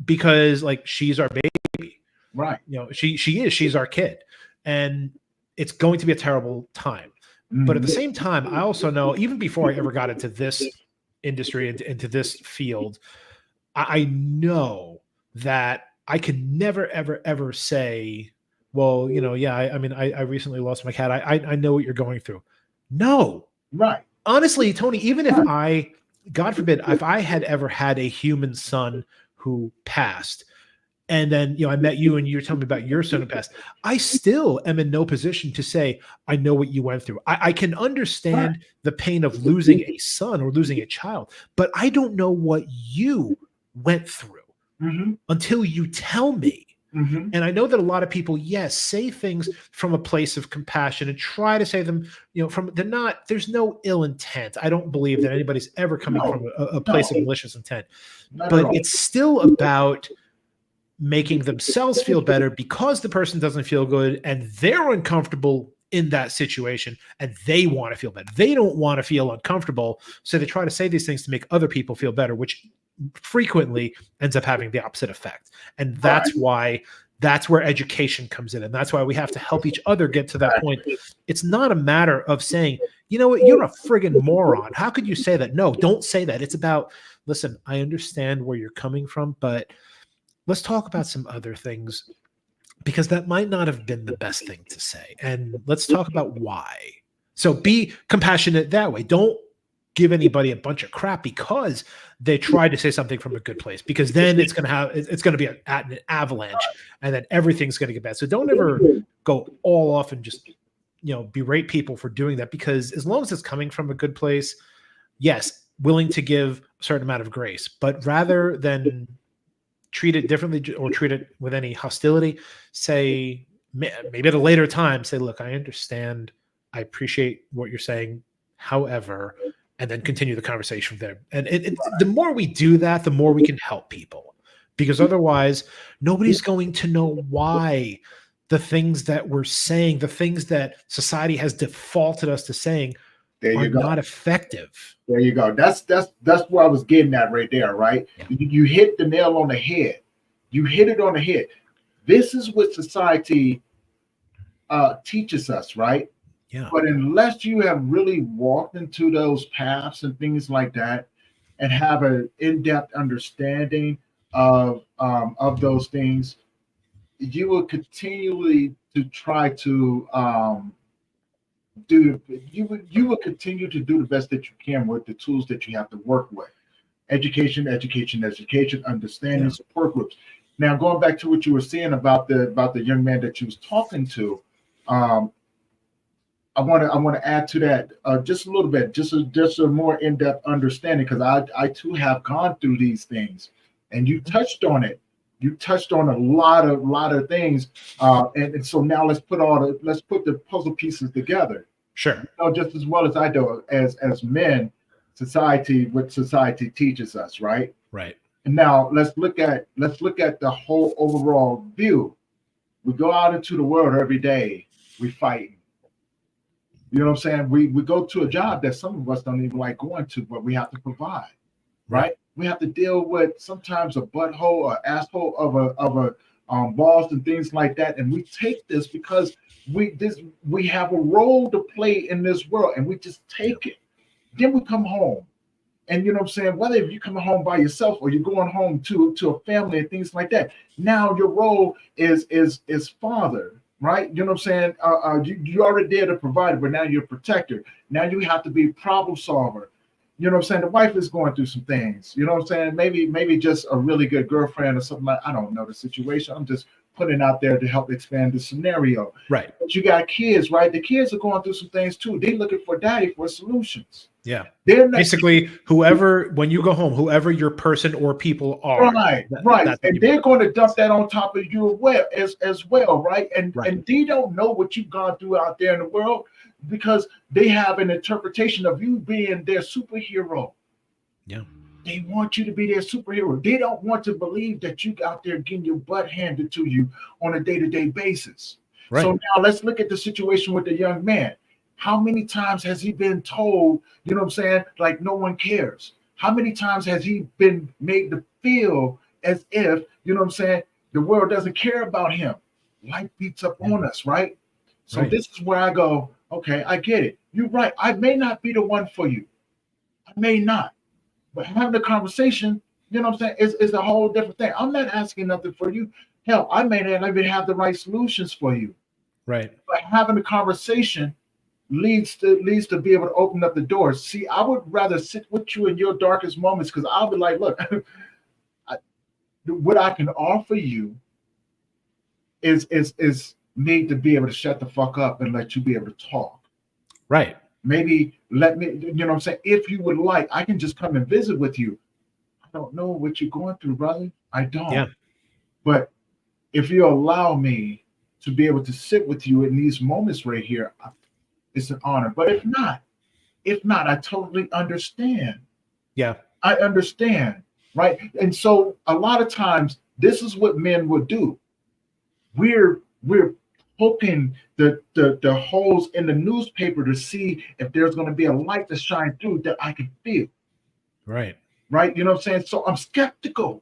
because like she's our baby, right? You know, she's our kid, and it's going to be a terrible time. But at the same time, I also know, even before I ever got into this industry, into this field, I know that I can never, ever, ever say, well, you know, yeah, I mean, I recently lost my cat. I know what you're going through. No. Right. Honestly, Tony, even if God forbid, if I had ever had a human son who passed, and then, you know, I met you and you're telling me about your son who passed, I still am in no position to say, I know what you went through. I can understand the pain of losing a son or losing a child, but I don't know what you went through until you tell me. And I know that a lot of people, yes, say things from a place of compassion and try to say them, you know, there's no ill intent. I don't believe that anybody's ever coming from a place of malicious intent, but it's still about making themselves feel better because the person doesn't feel good and they're uncomfortable in that situation and they want to feel better. They don't want to feel uncomfortable. So they try to say these things to make other people feel better, which frequently ends up having the opposite effect. And that's why that's where education comes in. And that's why we have to help each other get to that point. It's not a matter of saying, you know what, you're a friggin' moron. How could you say that? No, don't say that. It's about, listen, I understand where you're coming from, but let's talk about some other things, because that might not have been the best thing to say. And let's talk about why. So be compassionate that way. Don't give anybody a bunch of crap because they tried to say something from a good place, because then it's going to be an avalanche, and then everything's going to get bad. So don't ever go all off and just, you know, berate people for doing that, because as long as it's coming from a good place, yes, willing to give a certain amount of grace, but rather than treat it differently or treat it with any hostility, say, maybe at a later time, say, look, I understand, I appreciate what you're saying, however, and then continue the conversation there. And the more we do that, the more we can help people, because otherwise nobody's going to know why the things that we're saying, the things that society has defaulted us to saying, are not effective. There you go. That's where I was getting at right there, right? Yeah. You hit the nail on the head. You hit it on the head. This is what society teaches us, right? Yeah. But unless you have really walked into those paths and things like that, and have an in-depth understanding of those things, you will continually to try to you will continue to do the best that you can with the tools that you have to work with. Education, understanding, support groups. Now, going back to what you were saying about the young man that you was talking to, I want to add to that just a little bit, just a more in-depth understanding, because I too have gone through these things, and you touched on it. You touched on a lot of things, and so now let's put the puzzle pieces together. Sure. You know, just as well as I do as men, what society teaches us, right? Right. And now let's look at the whole overall view. We go out into the world every day, we fight. You know what I'm saying? We go to a job that some of us don't even like going to, but we have to provide, right? We have to deal with sometimes a butthole or asshole of a boss and things like that. And we take this because we have a role to play in this world, and we just take it. Then we come home. And you know what I'm saying? Whether if you're coming home by yourself or you're going home to a family and things like that, now your role is father, right? You know what I'm saying? You already there to provide, but now you're a protector. Now you have to be a problem solver. You know what I'm saying? The wife is going through some things. You know what I'm saying? Maybe just a really good girlfriend or something like, I don't know the situation. I'm just putting it out there to help expand the scenario. Right. But you got kids, right? The kids are going through some things too. They're looking for daddy for solutions. Yeah. They're not, basically whoever, when you go home, whoever your person or people are. right. And they're going to dump that on top of you as well, right? And they don't know what you've gone through out there in the world because they have an interpretation of you being their superhero. Yeah. They want you to be their superhero. They don't want to believe that you out there getting your butt handed to you on a day-to-day basis. Right. So now let's look at the situation with the young man. How many times has he been told, you know what I'm saying, like no one cares? How many times has he been made to feel as if, you know what I'm saying, the world doesn't care about him? Life beats up on us, right? So this is where I go, okay, I get it. You're right. I may not be the one for you. I may not. But having a conversation, you know what I'm saying, is a whole different thing. I'm not asking nothing for you. Hell, I may not even have the right solutions for you. Right. But having a conversation leads to be able to open up the doors. See, I would rather sit with you in your darkest moments because I'll be like, look, what I can offer you is me to be able to shut the fuck up and let you be able to talk. Right. Maybe let me, you know what I'm saying? If you would like, I can just come and visit with you. I don't know what you're going through, brother. I don't. Yeah. But if you allow me to be able to sit with you in these moments right here, it's an honor. But if not, I totally understand. Yeah. I understand. Right. And so a lot of times this is what men would do. We're poking the holes in the newspaper to see if there's going to be a light to shine through that I can feel. Right. Right. You know what I'm saying? So I'm skeptical.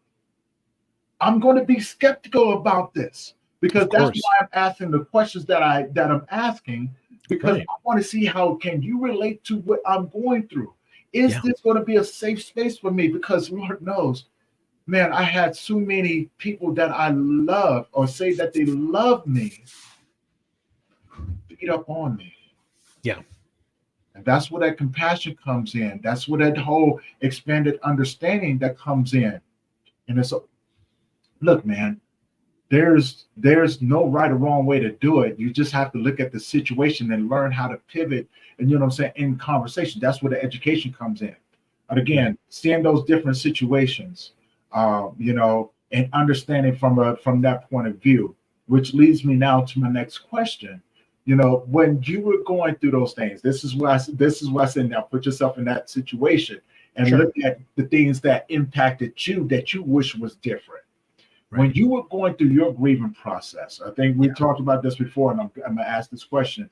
I'm going to be skeptical about this because that's why I'm asking the questions that I'm asking. Because I want to see how can you relate to what I'm going through. Is this going to be a safe space for me? Because Lord knows, man, I had so many people that I love or say that they love me beat up on me. Yeah. And that's where that compassion comes in. That's where that whole expanded understanding that comes in. And it's look, man, there's no right or wrong way to do it. You just have to look at the situation and learn how to pivot. And you know what I'm saying? In conversation, that's where the education comes in. And again, seeing those different situations, you know, and understanding from that point of view, which leads me now to my next question. You know, when you were going through those things, this is why I said now put yourself in that situation and look at the things that impacted you that you wish was different. When you were going through your grieving process, I think we talked about this before, and I'm going to ask this question.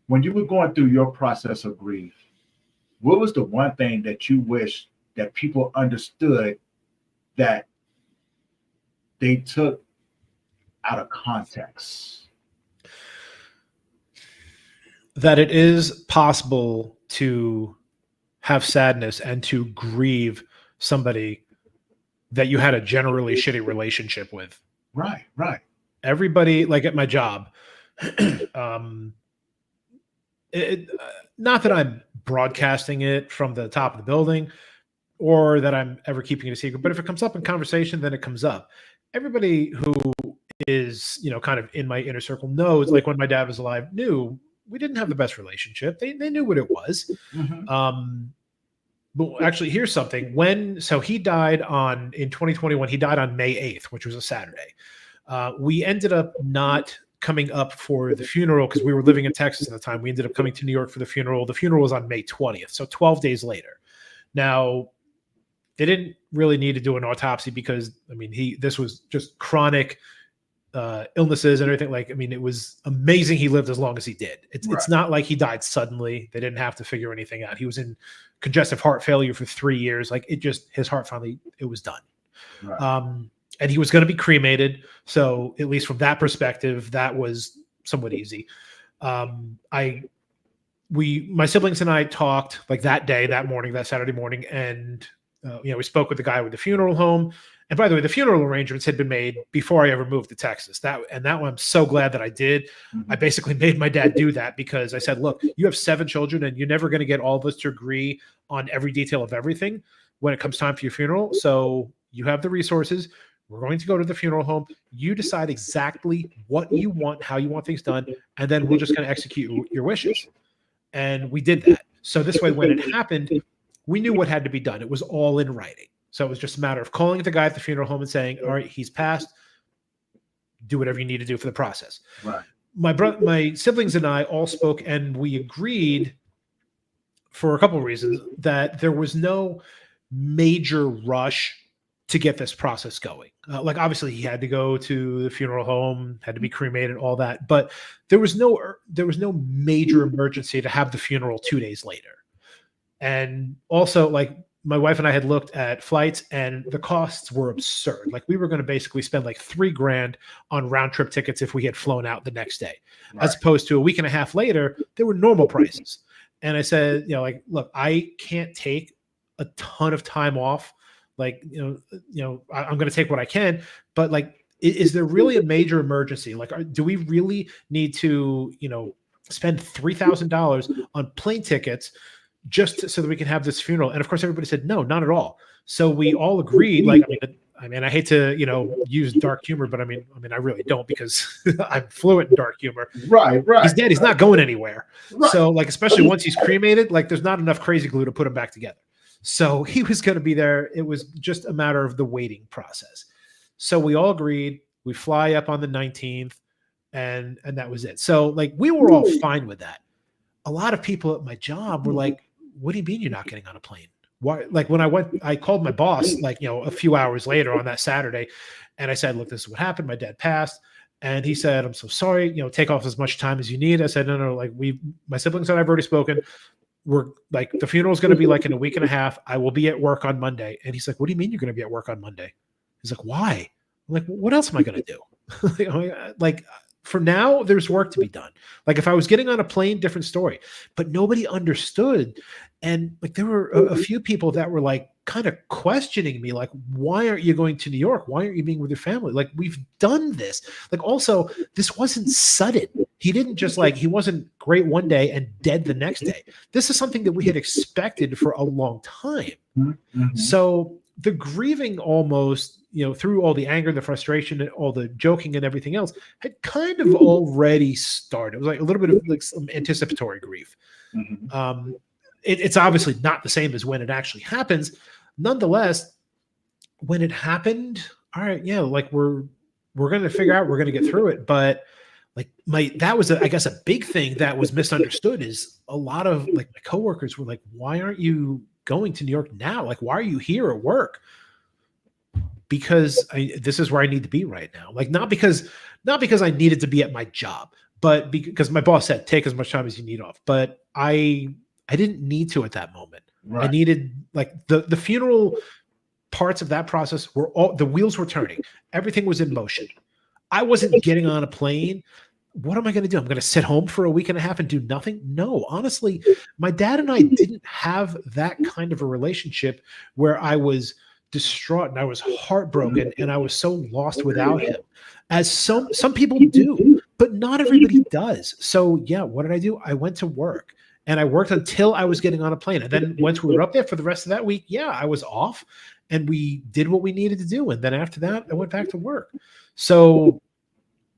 When you were going through your process of grief, what was the one thing that you wish that people understood that they took out of context? That it is possible to have sadness and to grieve somebody that you had a generally shitty relationship with. Right. Everybody, like at my job, not that I'm broadcasting it from the top of the building or that I'm ever keeping it a secret, but if it comes up in conversation, then it comes up. Everybody who is, you know, kind of in my inner circle knows, like when my dad was alive, knew we didn't have the best relationship. They knew what it was. Mm-hmm. But actually, here's something. So he died in 2021, he died on May 8th, which was a Saturday. We ended up not coming up for the funeral because we were living in Texas at the time. We ended up coming to New York for the funeral. The funeral was on May 20th, so 12 days later. Now, they didn't really need to do an autopsy because, I mean, this was just chronic illnesses and everything. Like, I mean, it was amazing he lived as long as he did. It's not like he died suddenly. They didn't have to figure anything out. He was in congestive heart failure for 3 years. Like his heart finally, it was done. Right. And he was going to be cremated. So at least from that perspective, that was somewhat easy. My siblings and I talked like that day, that morning, that Saturday morning. And, we spoke with the guy with the funeral home. And by the way, the funeral arrangements had been made before I ever moved to Texas. That one, I'm so glad that I did. I basically made my dad do that because I said, look, you have 7 children and you're never going to get all of us to agree on every detail of everything when it comes time for your funeral. So you have the resources. We're going to go to the funeral home. You decide exactly what you want, how you want things done, and then we're just going to execute your wishes. And we did that. So this way, when it happened, we knew what had to be done. It was all in writing. So it was just a matter of calling the guy at the funeral home and saying, all right, he's passed. Do whatever you need to do for the process. Right. My siblings and I all spoke, and we agreed for a couple of reasons that there was no major rush to get this process going. Like obviously he had to go to the funeral home, had to be cremated, all that, but there was no major emergency to have the funeral 2 days later. And also, like, my wife and I had looked at flights and the costs were absurd. Like we were going to basically spend like $3,000 on round trip tickets if we had flown out the next day, as opposed to a week and a half later, they were normal prices. And I said, like, look, I can't take a ton of time off. Like, I'm going to take what I can, but like, is there really a major emergency? Like, do we really need to, spend $3,000 on plane tickets just so that we can have this funeral? And of course, everybody said, no, not at all. So we all agreed, like, I mean, I hate to, use dark humor, but I mean, I really don't because I'm fluent in dark humor. Right. He's dead. He's not going anywhere. Right. So like, especially once he's cremated, like there's not enough crazy glue to put him back together. So he was going to be there. It was just a matter of the waiting process. So we all agreed. We fly up on the 19th and that was it. So like, we were all fine with that. A lot of people at my job were like, what do you mean you're not getting on a plane? Why? Like when I called my boss, like, a few hours later on that Saturday, and I said, look, this is what happened. My dad passed. And he said, I'm so sorry, take off as much time as you need. I said, no, like my siblings and I have already spoken. We're like, the funeral is going to be like in a week and a half. I will be at work on Monday. And he's like, what do you mean you're going to be at work on Monday? He's like, why? I'm like, what else am I going to do? Like, for now, there's work to be done. Like if I was getting on a plane, different story, but nobody understood. And like, there were a few people that were like kind of questioning me, like, why aren't you going to New York? Why aren't you being with your family? Like, we've done this. Like, also, this wasn't sudden. He didn't just like, he wasn't great one day and dead the next day. This is something that we had expected for a long time. Mm-hmm. So the grieving almost, through all the anger, the frustration, and all the joking and everything else had kind of already started. It was like a little bit of like some anticipatory grief. Mm-hmm. It's obviously not the same as when it actually happens. Nonetheless, when it happened, all right, yeah, like we're going to figure out, we're going to get through it. But like that was, I guess, a big thing that was misunderstood is a lot of like my coworkers were like, why aren't you going to New York now? Like, why are you here at work? Because this is where I need to be right now. Like, not because I needed to be at my job, but because my boss said, take as much time as you need off. But I didn't need to at that moment. Right. I needed like the funeral parts of that process were all, the wheels were turning. Everything was in motion. I wasn't getting on a plane. What am I going to do? I'm going to sit home for a week and a half and do nothing? No, honestly, my dad and I didn't have that kind of a relationship where I was distraught and I was heartbroken and I was so lost without him, as some people do, but not everybody does. So yeah, what did I do? I went to work and I worked until I was getting on a plane. And then once we were up there for the rest of that week, yeah, I was off and we did what we needed to do. And then after that, I went back to work. So,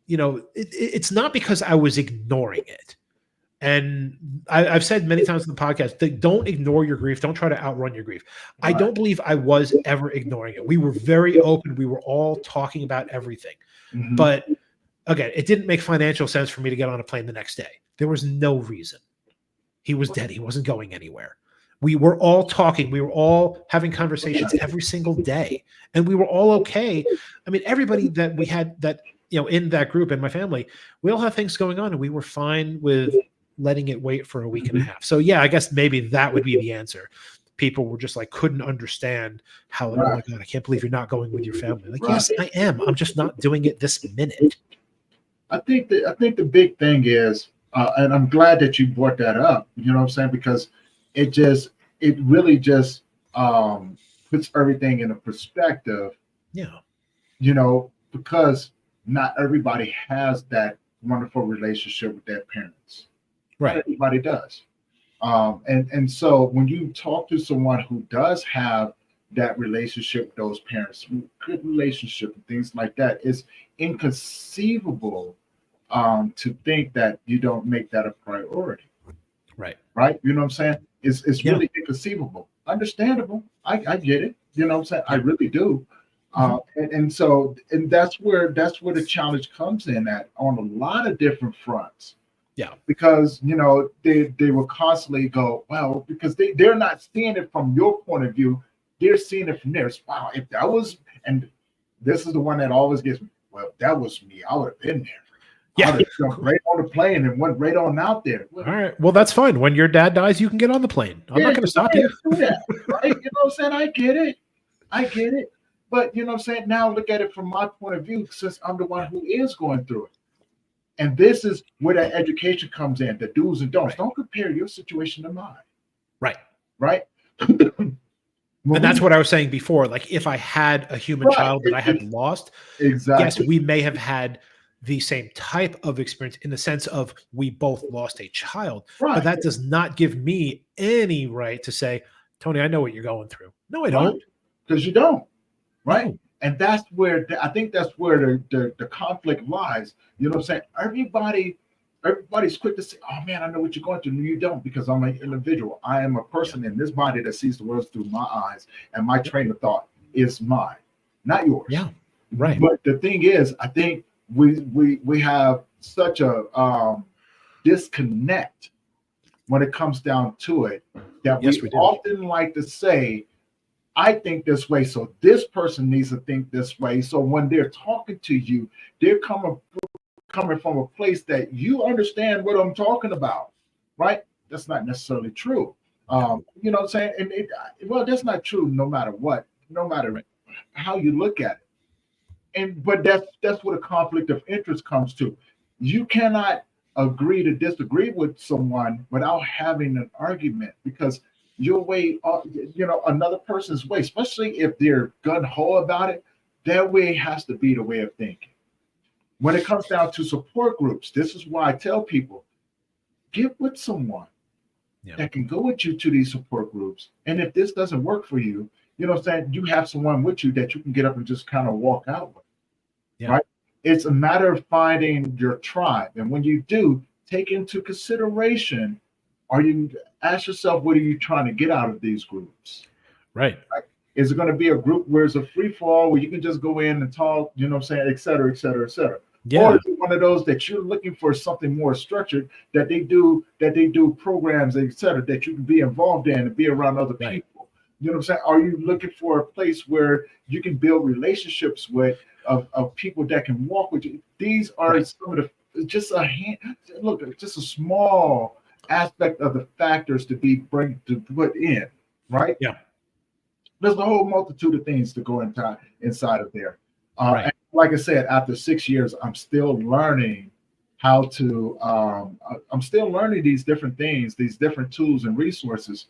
it's not because I was ignoring it. And I've said many times in the podcast that don't ignore your grief. Don't try to outrun your grief. Right. I don't believe I was ever ignoring it. We were very open. We were all talking about everything. Mm-hmm. But again, it didn't make financial sense for me to get on a plane the next day. There was no reason. He was dead. He wasn't going anywhere. We were all talking. We were all having conversations every single day. And we were all okay. I mean, everybody that we had that, in that group and my family, we all have things going on and we were fine with letting it wait for a week and a half. So yeah, I guess maybe that would be the answer. People were just like, couldn't understand how, like, oh my God, I can't believe you're not going with your family. Like, yes, I am. I'm just not doing it this minute. I think the big thing is, and I'm glad that you brought that up. You know what I'm saying? Because it really just puts everything in a perspective. Yeah. You know, because not everybody has that wonderful relationship with their parents. Right. Not everybody does. And so when you talk to someone who does have that relationship with those parents, good relationship and things like that, it's inconceivable to think that you don't make that a priority. Right. Right. You know what I'm saying? It's really inconceivable. Understandable. I get it. You know what I'm saying? I really do. And so that's where the challenge comes in at on a lot of different fronts. Yeah. Because, you know, they will constantly go, well, because they're not seeing it from your point of view. They're seeing it from theirs. Wow, if that was, and this is the one that always gets me, well, if that was me, I would have been there. Yeah. I would have jumped right on the plane and went right on out there. All right. Well, that's fine. When your dad dies, you can get on the plane. I'm not going to stop you. Do that, right? You know what I'm saying? I get it. But you know what I'm saying? Now look at it from my point of view, since I'm the one who is going through it. And this is where that education comes in, the do's and don'ts. Right. Don't compare your situation to mine. Right. Right. And that's what I was saying before. Like, if I had a human child that I had lost, yes, we may have had the same type of experience in the sense of we both lost a child. Right. But that does not give me any right to say, Tony, I know what you're going through. No, I don't. Because you don't. Right. No. And that's where I think that's where the conflict lies. You know what I'm saying? Everybody's quick to say, oh man, I know what you're going through. No, you don't, because I'm an individual. I am a person in this body that sees the world through my eyes, and my train of thought is mine, not yours. Yeah. Right. But the thing is, I think we have such a disconnect when it comes down to it that we often like to say, I think this way, so this person needs to think this way. So when they're talking to you, they're coming from a place that you understand what I'm talking about, right? That's not necessarily true. You know what I'm saying? And that's not true no matter what, no matter how you look at it. But that's where the conflict of interest comes to. You cannot agree to disagree with someone without having an argument, because your way, another person's way, especially if they're gung-ho about it, their way has to be the way of thinking. When it comes down to support groups, this is why I tell people, get with someone that can go with you to these support groups. And if this doesn't work for you, you know what I'm saying, you have someone with you that you can get up and just kind of walk out with, right? It's a matter of finding your tribe. And when you do, take into consideration, ask yourself, what are you trying to get out of these groups? Right. Is it going to be a group where it's a free fall, where you can just go in and talk, you know what I'm saying, et cetera, et cetera, et cetera? Yeah. Or is it one of those that you're looking for something more structured, that they do programs, et cetera, that you can be involved in and be around other people? You know what I'm saying? Are you looking for a place where you can build relationships with of people that can walk with you? These are some of the just a small aspect of the factors to put in, right? Yeah. There's a whole multitude of things to go inside of there. And like I said, after 6 years, I'm still learning how to. I'm still learning these different things, these different tools and resources.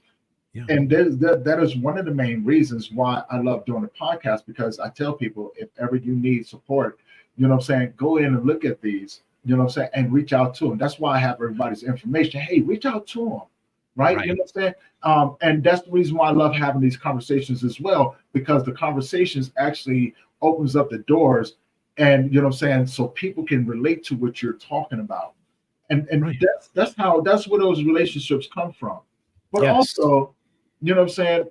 Yeah. And that is one of the main reasons why I love doing the podcast, because I tell people, if ever you need support, you know what I'm saying, go in and look at these, you know what I'm saying, and reach out to them. That's why I have everybody's information. Hey, reach out to them, right? You know what I'm saying? And that's the reason why I love having these conversations as well, because the conversations actually opens up the doors, and you know what I'm saying, so people can relate to what you're talking about. And that's where those relationships come from. But also, you know what I'm saying,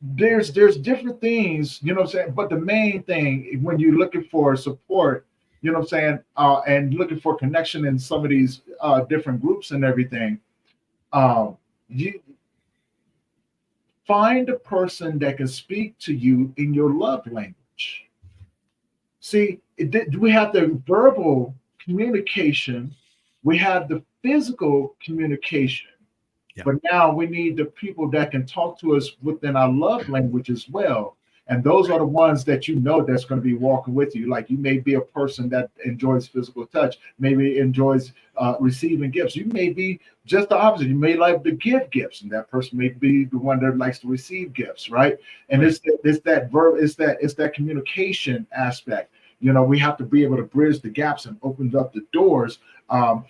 there's different things, you know what I'm saying, but the main thing when you're looking for support, you know what I'm saying, and looking for connection in some of these different groups and everything, you find a person that can speak to you in your love language. See, we have the verbal communication, we have the physical communication. Yeah. But now we need the people that can talk to us within our love language as well. And those are the ones that you know that's going to be walking with you. Like you may be a person that enjoys physical touch, maybe enjoys receiving gifts. You may be just the opposite. You may like to give gifts, and that person may be the one that likes to receive gifts, right? And Right. it's that verb, it's that communication aspect. You know, we have to be able to bridge the gaps and open up the doors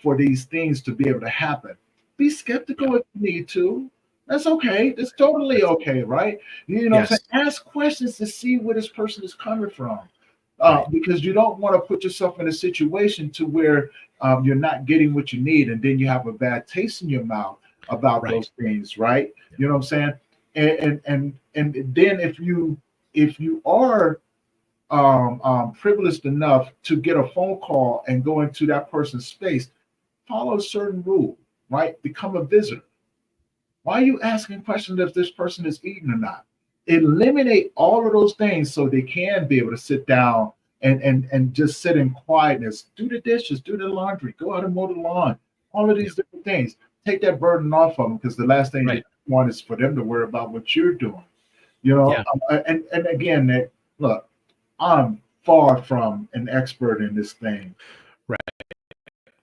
for these things to be able to happen. Be skeptical if you need to. That's okay. That's totally okay, right? You know what I'm Yes. saying? Ask questions to see where this person is coming from. Right. Because you don't want to put yourself in a situation to where you're not getting what you need, and then you have a bad taste in your mouth about Right. those things, right? You know what I'm saying? And then if you are privileged enough to get a phone call and go into that person's space, follow a certain rule, right? Become a visitor. Why are you asking questions if this person is eating or not? Eliminate all of those things so they can be able to sit down and just sit in quietness. Do the dishes, do the laundry, go out and mow the lawn. All of Yeah. these different things. Take that burden off of them because the last thing Right. you want is for them to worry about what you're doing. You know, Yeah. and again, Nick, look, I'm far from an expert in this thing. Right.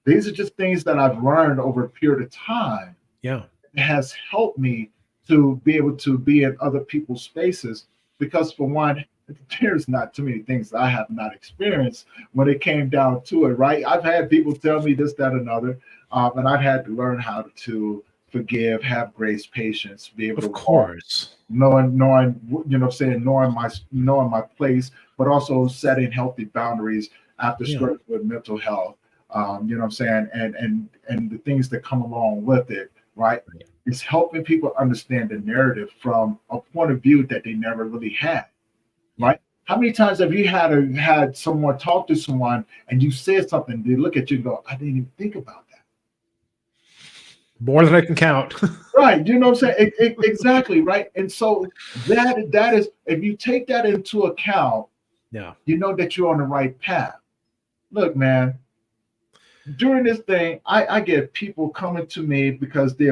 These are just things that I've learned over a period of time. Yeah. It has helped me to be able to be in other people's spaces because, for one, there's not too many things I have not experienced when it came down to it, right? I've had people tell me this, that, another, and I've had to learn how to forgive, have grace, patience, be able to Of walk, course. knowing, you know, saying knowing my place, but also setting healthy boundaries after Yeah. struggling with mental health. You know what I'm saying, and the things that come along with it, right? Right. It's helping people understand the narrative from a point of view that they never really had, Yeah. right? How many times have you had someone talk to someone and you said something, they look at you and go, I didn't even think about that. More than I can count. Right, you know what I'm saying? Exactly, right. And so that is, if you take that into account, Yeah. you know that you're on the right path. Look, man, during this thing, I get people coming to me because the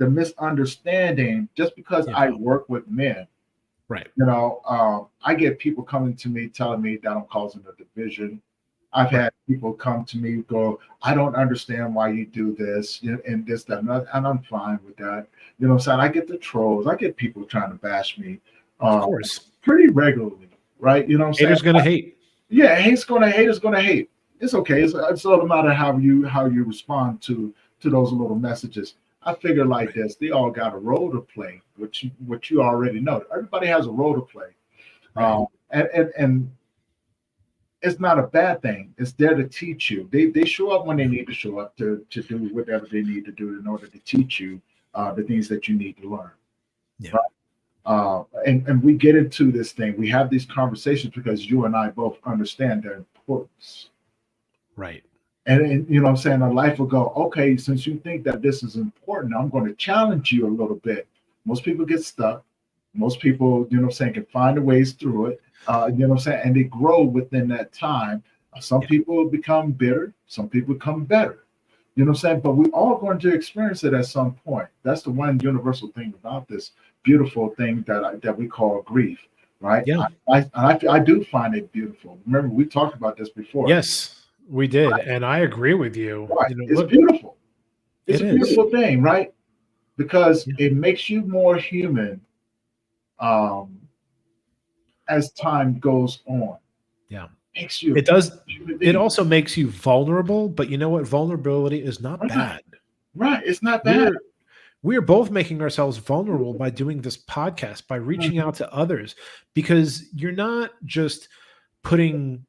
misunderstanding just because I Yeah. work with men. Right. You know, I get people coming to me telling me that I'm causing a division. I've Right. had people come to me go, I don't understand why you do this, you know, and this, that, and I'm fine with that. You know what I'm saying? I get the trolls, I get people trying to bash me Of uh, course. pretty regularly, right? You know what I'm saying? Haters gonna hate. Yeah, hate is gonna hate. It's okay. It's all a matter of how you respond to those little messages. I figure like Right. this: they all got a role to play, which you already know. Everybody has a role to play, Right. and it's not a bad thing. It's there to teach you. They show up when they need to show up to do whatever they need to do in order to teach you the things that you need to learn. Yeah. Right? And we get into this thing. We have these conversations because you and I both understand their importance. Right. And you know what I'm saying? A life will go, okay, since you think that this is important, I'm going to challenge you a little bit. Most people get stuck. Most people, you know what I'm saying, can find a ways through it. You know what I'm saying? And they grow within that time. Some Yeah. people become bitter, some people become better. You know what I'm saying? But we all going to experience it at some point. That's the one universal thing about this beautiful thing that we call grief, right? Yeah. I do find it beautiful. Remember, we talked about this before. Yes, we did. And I agree with you. Right. You know, It's look, beautiful. It's it a is. beautiful thing, right? Because Yeah. it makes you more human um, as time goes on. Yeah. Makes you It does. a human It being. also makes you vulnerable, but you know what? Vulnerability is not Right. bad. Right. It's not bad. We're both making ourselves vulnerable by doing this podcast, by reaching Mhm. out to others, because putting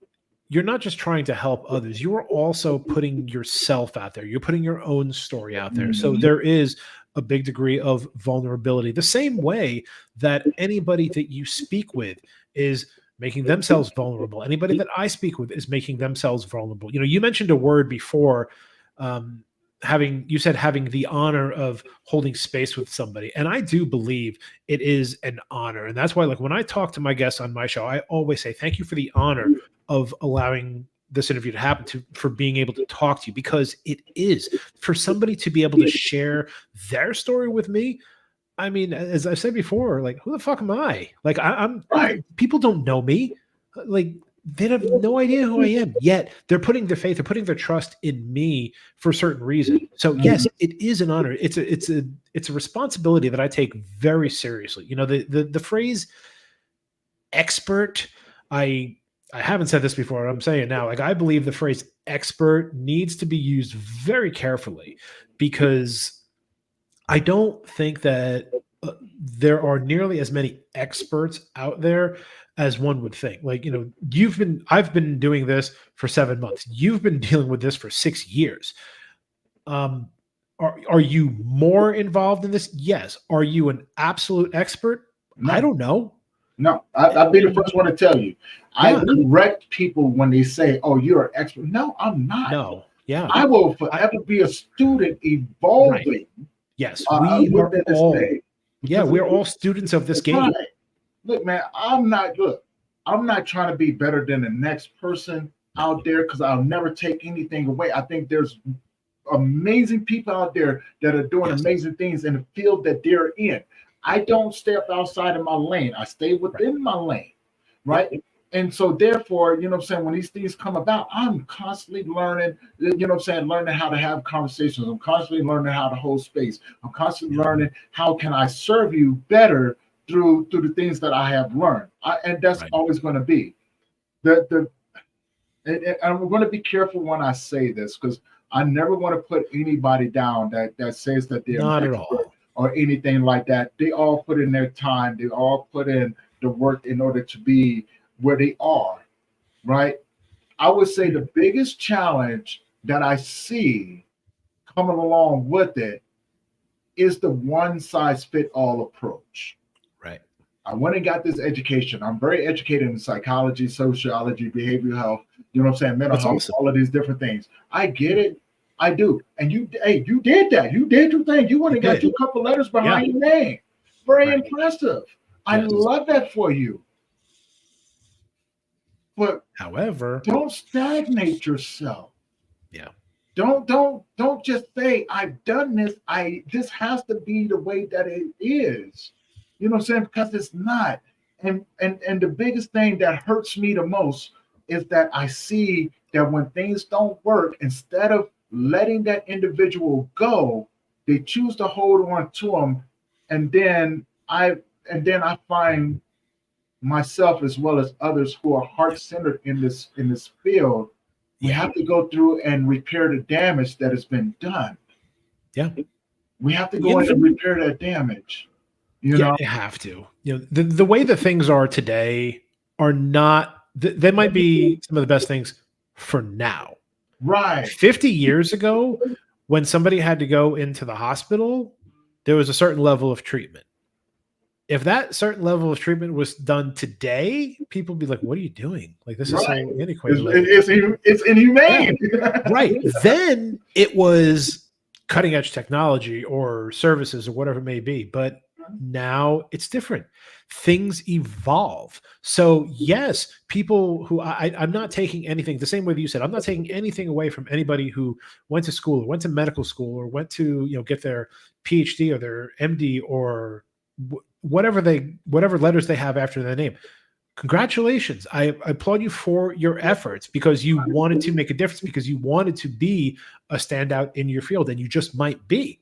you're not just trying to help others, you are also putting yourself out there. You're putting your own story out there. So Mhm. there is a big degree of vulnerability. The same way that anybody that you speak with is making themselves vulnerable. Anybody that I speak with is making themselves vulnerable. You know, you mentioned a word before, um, having the honor of holding space with somebody, and I do believe it is an honor. And that's why, like, when I talk to my guests on my show, I always say thank you for the honor of allowing this interview to happen, for being able to talk to you, because it is, for somebody to be able to share their story with me. I mean, as I said before, like, who the fuck am I? Like, I'm Right. People don't know me. Like, they have no idea who I am, yet they're putting their faith, they're putting their trust in me for a certain reason. So yes, it is an honor. It's a responsibility that I take very seriously. You know, the phrase expert, I haven't said this before, I'm saying it now. Like, I believe the phrase expert needs to be used very carefully, because I don't think that there are nearly as many experts out there as one would think. Like, you know, I've been doing this for 7 months. You've been dealing with this for 6 years. Are you more involved in this? Yes. Are you an absolute expert? No. I don't know. No, I'll be the first one to tell you. I correct people when they say, "Oh, you're an expert." No, I'm not. No. Yeah. I will forever be a student evolving. Right. Yes, we are all. Yeah, we're all students of this game. Right. Look, man, I'm not trying to be better than the next person out there, because I'll never take anything away. I think there's amazing people out there that are doing amazing things in the field that they're in. I don't step outside of my lane. I stay within my lane, right? And so therefore, you know what I'm saying, when these things come about, I'm constantly learning, you know what I'm saying, learning how to have conversations. I'm constantly learning how to hold space. I'm constantly learning how can I serve you better through the things that I have learned. And that's always going to be. And I'm going to be careful when I say this, because I never want to put anybody down that says that they're not an at expert all or anything like that. They all put in their time. They all put in the work in order to be where they are, right? I would say the biggest challenge that I see coming along with it is the one-size-fit-all approach. Right. I went and got this education. I'm very educated in psychology, sociology, behavioral health, you know what I'm saying, mental health, all of these different things. I get it. I do. And you did that. You did your thing. You went and got you a couple letters behind your name. Very impressive. I love that for you. But however, don't stagnate yourself. Yeah. Don't just say, I've done this. This has to be the way that it is. You know what I'm saying? Because it's not. And the biggest thing that hurts me the most is that I see that when things don't work, instead of letting that individual go, they choose to hold on to them. And then I find myself, as well as others who are heart-centered in this field, we have to go through and repair the damage that has been done. Yeah. We have to go in and repair that damage. You know, you have to. You know, the way that things are today are not, they might be some of the best things for now. Right. 50 years ago, when somebody had to go into the hospital, there was a certain level of treatment. If that certain level of treatment was done today, people would be like, what are you doing? Like, this is so antiquated. It's inhumane. Yeah. Right. Then it was cutting edge technology or services or whatever it may be. But now it's different. Things evolve. So yes, people who I'm not taking anything, the same way that you said, I'm not taking anything away from anybody who went to school or went to medical school or went to, get their PhD or their MD or whatever letters they have after their name. Congratulations. I applaud you for your efforts, because you wanted to make a difference, because you wanted to be a standout in your field, and you just might be.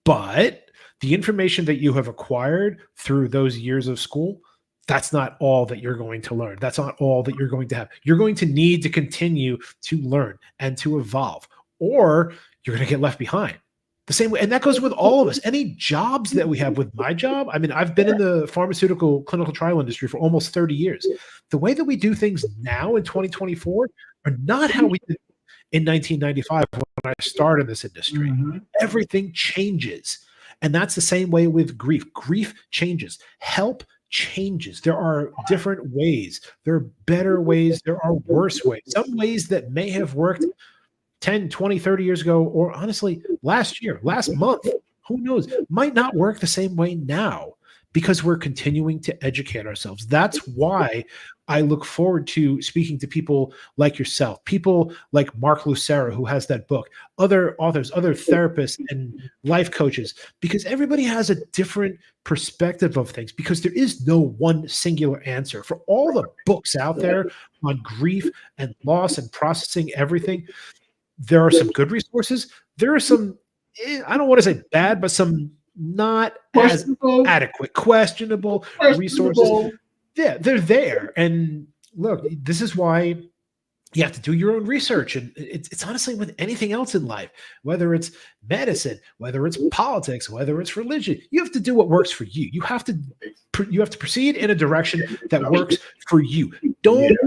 But the information that you have acquired through those years of school, that's not all that you're going to learn. That's not all that you're going to have. You're going to need to continue to learn and to evolve, or you're going to get left behind. The same way, and that goes with all of us. Any jobs that we have, with my job, I mean, I've been in the pharmaceutical clinical trial industry for almost 30 years. The way that we do things now in 2024 are not how we did in 1995 when I started this industry. Mm-hmm. Everything changes. And that's the same way with grief. Grief changes. Help changes. There are different ways. There are better ways. There are worse ways. Some ways that may have worked 10, 20, 30 years ago, or honestly, last year, last month, who knows, might not work the same way now, because we're continuing to educate ourselves. That's why I look forward to speaking to people like yourself, people like Mark Lucero, who has that book, other authors, other therapists and life coaches, because everybody has a different perspective of things, because there is no one singular answer. For all the books out there on grief and loss and processing everything, there are some good resources. There are some, I don't want to say bad, but some not as adequate, questionable resources. Yeah, they're there. And look, this is why you have to do your own research. And it's honestly with anything else in life, whether it's medicine, whether it's politics, whether it's religion, you have to do what works for you. You have to proceed in a direction that works for you. Don't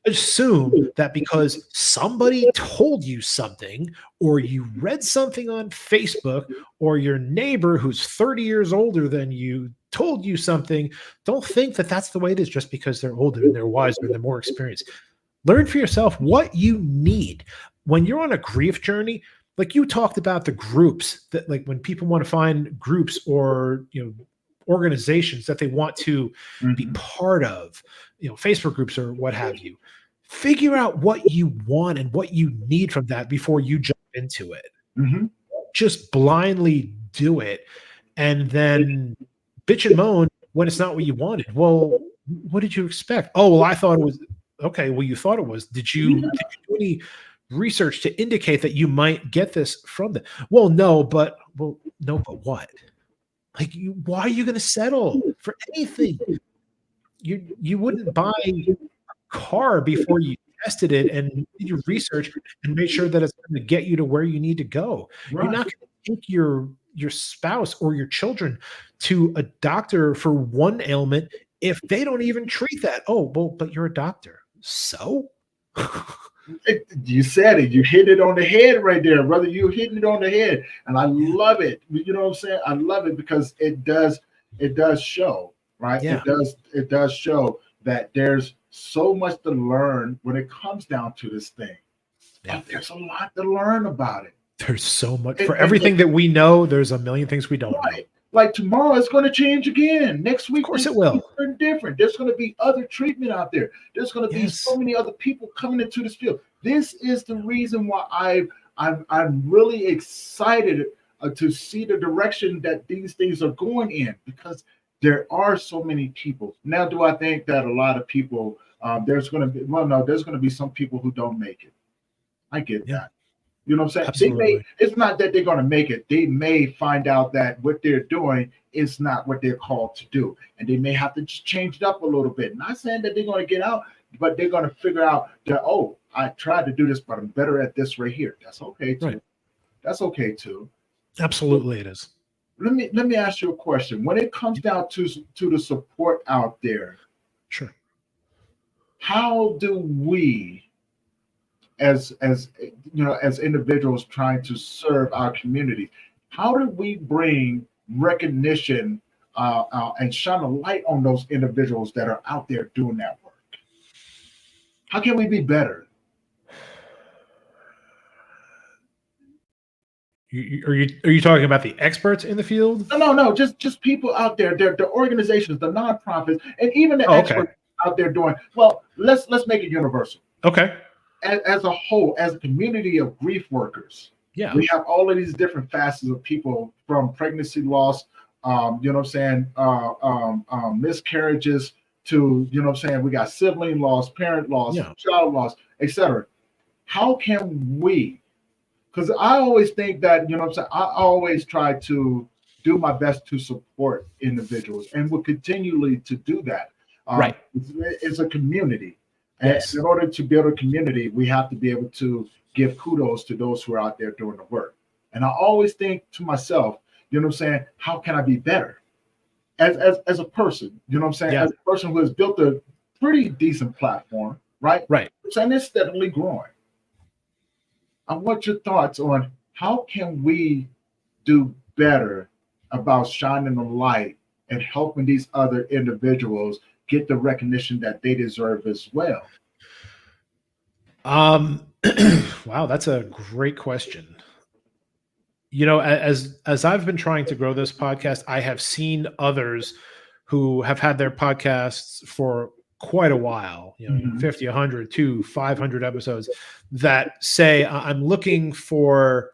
assume that because somebody told you something, or you read something on Facebook, or your neighbor who's 30 years older than you told you something, don't think that that's the way it is just because they're older and they're wiser and they're more experienced. Learn for yourself what you need. When you're on a grief journey, like you talked about the groups, that like when people want to find groups or, organizations that they want to be part of, Facebook groups or what have you, figure out what you want and what you need from that before you jump into it. Just blindly do it and then bitch and moan when it's not what you wanted. Well, what did you expect? Oh, well, I thought it was. Okay, well, you thought it was. Did you do any research to indicate that you might get this from them? Well, no, but what? Like, why are you going to settle for anything? You wouldn't buy a car before you tested it and did your research and made sure that it's going to get you to where you need to go. Right. You're not going to take your spouse or your children to a doctor for one ailment if they don't even treat that. Oh, well, but you're a doctor. So you said it. You hit it on the head right there, brother. You hitting it on the head, and I love it. You know what I'm saying? I love it because it does show, right? Yeah. It does show that there's so much to learn when it comes down to this thing. Yeah. But there's a lot to learn about it. There's so much for everything that we know. There's a million things we don't know. Like tomorrow, it's going to change again. Next week, of course it will. Different. There's going to be other treatment out there. There's going to be so many other people coming into this field. This is the reason why I'm really excited to see the direction that these things are going in, because there are so many people. Now, do I think that a lot of people there's going to be some people who don't make it. I get that. You know what I'm saying? It's not that they're going to make it. They may find out that what they're doing is not what they're called to do. And they may have to just change it up a little bit. Not saying that they're going to get out, but they're going to figure out that, oh, I tried to do this, but I'm better at this right here. That's okay too. Right. That's okay too. Absolutely it is. Let me ask you a question. When it comes down to the support out there, sure, how do we, as individuals trying to serve our community, how do we bring recognition and shine a light on those individuals that are out there doing that work? How can we be better? Are you talking about the experts in the field? No, just people out there, the organizations, the nonprofits, and even the experts out there doing. Well, let's make it universal. Okay. As a whole, as a community of grief workers, we have all of these different facets of people, from pregnancy loss, miscarriages, to, we got sibling loss, parent loss, child loss, etc. How can we? Because I always think that, I always try to do my best to support individuals, and will continually to do that. Right. It's a community. And in order to build a community, we have to be able to give kudos to those who are out there doing the work. And I always think to myself, how can I be better as a person? As a person who has built a pretty decent platform, right? Right. And it's steadily growing. I want your thoughts on how can we do better about shining the light and helping these other individuals get the recognition that they deserve as well. Wow, that's a great question. As I've been trying to grow this podcast, I have seen others who have had their podcasts for quite a while, 50, 100, 200, 500 episodes, that say, I'm looking for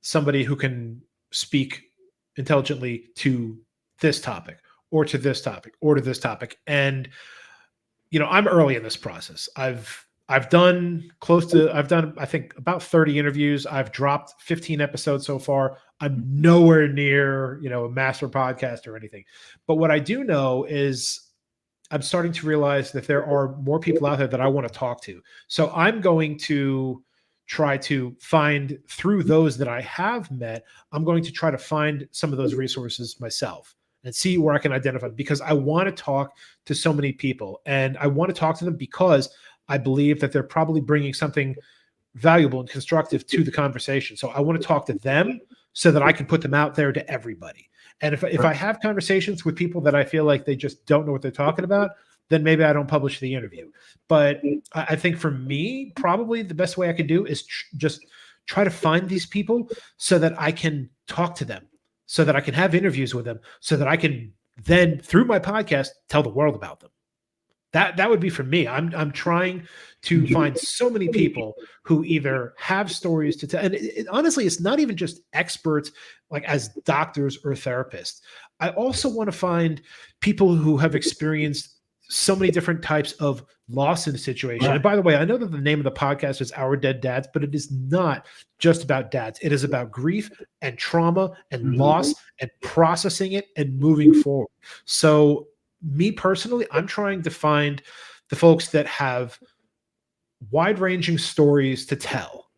somebody who can speak intelligently to this topic or to this topic or to this topic. And, I'm early in this process. I've done, I think, about 30 interviews. I've dropped 15 episodes so far. I'm nowhere near, a master podcast or anything. But what I do know is I'm starting to realize that there are more people out there that I want to talk to. So I'm going to try to find, through those that I have met, I'm going to try to find some of those resources myself and see where I can identify them, because I want to talk to so many people, and I want to talk to them because I believe that they're probably bringing something valuable and constructive to the conversation. So I want to talk to them so that I can put them out there to everybody. And if I have conversations with people that I feel like they just don't know what they're talking about, then maybe I don't publish the interview. But I think for me, probably the best way I could do is just try to find these people so that I can talk to them, so that I can have interviews with them, so that I can then, through my podcast, tell the world about them. That would be for me. I'm trying to find so many people who either have stories to tell. And honestly, it's not even just experts like as doctors or therapists. I also want to find people who have experienced so many different types of loss in a situation. Right. And by the way, I know that the name of the podcast is Our Dead Dads, but it is not just about dads. It is about grief and trauma and loss and processing it and moving forward. So me personally, I'm trying to find the folks that have wide-ranging stories to tell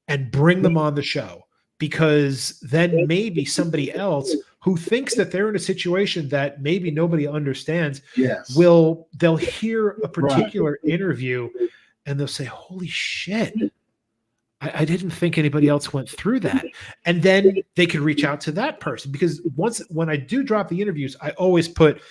and bring them on the show, because then maybe somebody else who thinks that they're in a situation that maybe nobody understands, they'll hear a particular interview and they'll say, holy shit, I didn't think anybody else went through that. And then they can reach out to that person, because when I do drop the interviews, I always put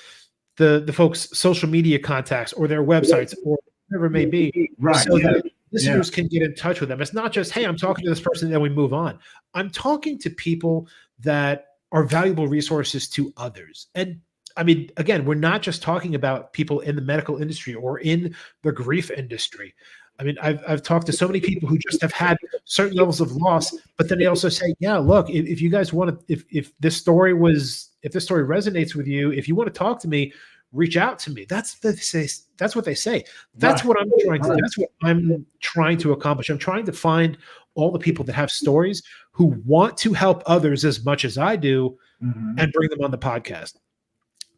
the folks' social media contacts or their websites or whatever it may be, so that listeners can get in touch with them. It's not just, hey, I'm talking to this person and then we move on. I'm talking to people that are valuable resources to others. And I mean, again, we're not just talking about people in the medical industry or in the grief industry. I mean, I've talked to so many people who just have had certain levels of loss, but then they also say, yeah, look, if you guys want to, if this story resonates with you, if you want to talk to me, reach out to me. That's what they say. That's what I'm trying to do. That's what I'm trying to accomplish. I'm trying to find all the people that have stories, who want to help others as much as I do, and bring them on the podcast.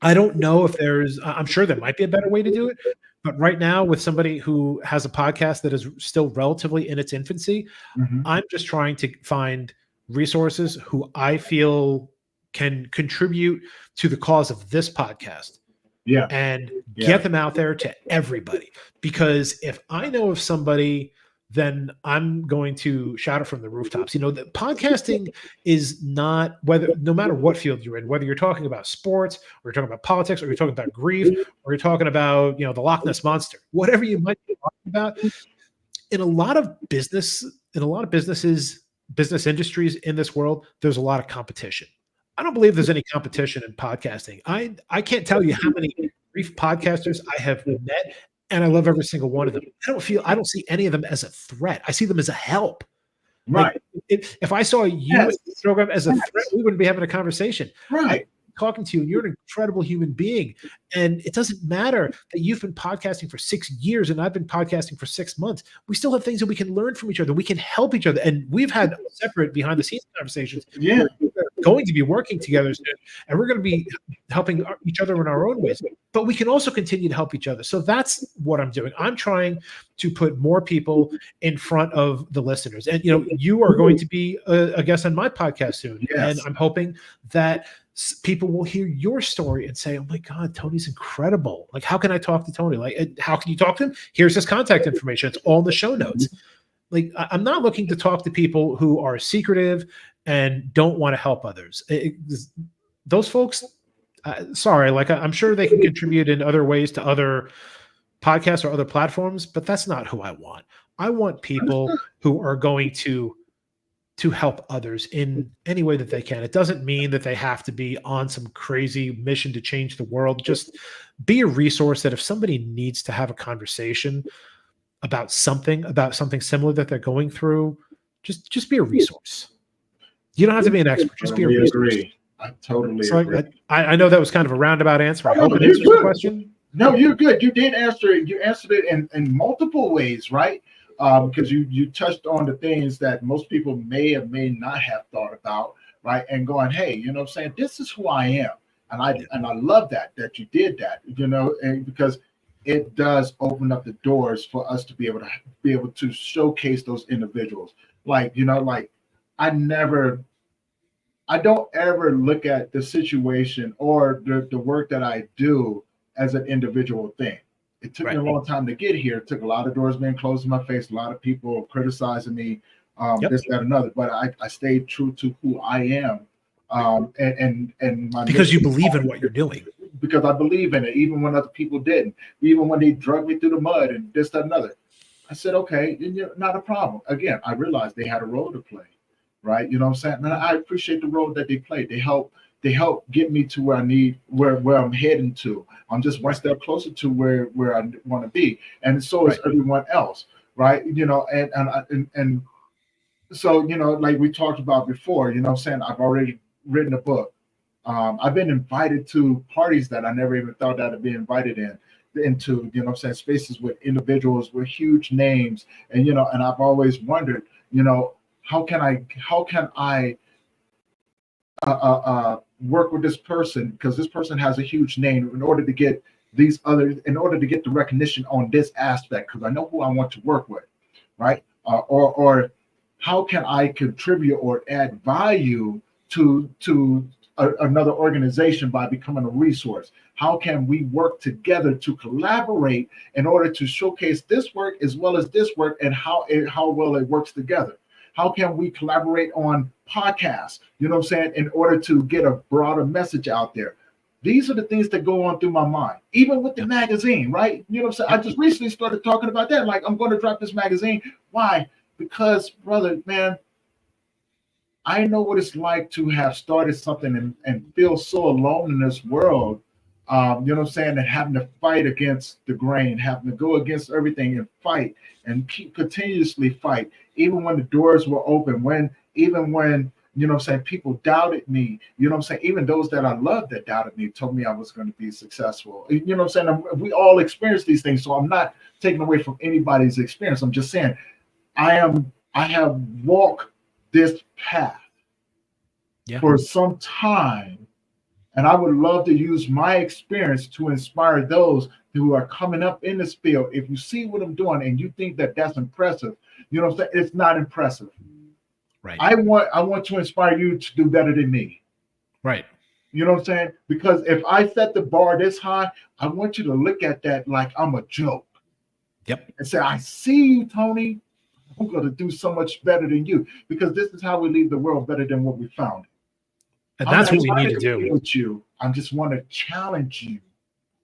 I don't know if I'm sure there might be a better way to do it, but right now, with somebody who has a podcast that is still relatively in its infancy, I'm just trying to find resources who I feel can contribute to the cause of this podcast. And get them out there to everybody. Because if I know of somebody, then I'm going to shout it from the rooftops. The podcasting is not, no matter what field you're in, whether you're talking about sports, or you're talking about politics, or you're talking about grief, or you're talking about, the Loch Ness Monster, whatever you might be talking about. In a lot of businesses, business industries in this world, there's a lot of competition. I don't believe there's any competition in podcasting. I can't tell you how many grief podcasters I have met, and I love every single one of them. I don't see any of them as a threat. I see them as a help. Right. Like, if I saw you in this program as a threat, we wouldn't be having a conversation. Right. Talking to you, and you're an incredible human being. And it doesn't matter that you've been podcasting for 6 years and I've been podcasting for 6 months. We still have things that we can learn from each other. We can help each other. And we've had separate behind the scenes conversations. Yeah. We're going to be working together soon, and we're going to be helping each other in our own ways. But we can also continue to help each other. So that's what I'm doing. I'm trying to put more people in front of the listeners. And, you are going to be a guest on my podcast soon. And I'm hoping that people will hear your story and say, oh my God, Tony's incredible. Like, how can I talk to Tony? Like, how can you talk to him? Here's his contact information. It's all in the show notes. Like, I'm not looking to talk to people who are secretive and don't want to help others. Those folks, sorry, like, I'm sure they can contribute in other ways to other podcasts or other platforms, but that's not who I want. I want people who are going to to help others in any way that they can. It doesn't mean that they have to be on some crazy mission to change the world. Just be a resource that if somebody needs to have a conversation about something similar that they're going through, just be a resource. You don't have to be an expert. Just be a resource. Agree. I totally So agree. I know that was kind of a roundabout answer. I hope it answers the question. No, you're good. You did answer it. You answered it in multiple ways, right? Because you touched on the things that most people may or may not have thought about, right? And going, hey, you know what I'm saying? This is who I am. And I love that you did that, you know, and because it does open up the doors for us to be able to showcase those individuals. Like, you know, like I don't ever look at the situation or the work that I do as an individual thing. It took me a long time to get here. It took a lot of doors being closed in my face, a lot of people criticizing me, this, that, another. But I stayed true to who I am. And my because you believe in what you're doing. Because I believe in it, even when other people didn't, even when they drug me through the mud and this, that, another. I said, okay, not a problem. Again, I realized they had a role to play, right? You know what I'm saying? And I appreciate the role that they played. They help get me to where I'm heading to. I'm just one step closer to where I want to be. And so is everyone else, right? You know, and so, you know, like we talked about before, you know what I'm saying? I've already written a book. I've been invited to parties that I never even thought I'd be invited into, you know what I'm saying, spaces with individuals with huge names. And, you know, and I've always wondered, you know, how can I work with this person, because this person has a huge name, in order to get the recognition on this aspect, because I know who I want to work with, right? Or how can I contribute or add value to another organization by becoming a resource? How can we work together to collaborate in order to showcase this work as well as this work, and how well it works together? How can we collaborate on podcasts, you know what I'm saying, in order to get a broader message out there? These are the things that go on through my mind, even with the magazine, right? You know what I'm saying? I just recently started talking about that. Like, I'm going to drop this magazine. Why? Because, brother, man, I know what it's like to have started something and feel so alone in this world, you know what I'm saying, and having to fight against the grain, having to go against everything and fight and continuously fight, even when the doors were open, even when, you know what I'm saying, people doubted me, you know what I'm saying, even those that I loved that doubted me told me I was going to be successful. You know what I'm saying? We all experience these things, so I'm not taking away from anybody's experience. I'm just saying I have walked this path for some time, and I would love to use my experience to inspire those who are coming up in this field. If you see what I'm doing and you think that that's impressive, you know what I'm saying, it's not impressive. Right. I want to inspire you to do better than me. Right. You know what I'm saying? Because if I set the bar this high, I want you to look at that like I'm a joke. Yep. And say, I see you, Tony. I'm going to do so much better than you, because this is how we leave the world better than what we found it. And that's what we need to do. With you, I just want to challenge you,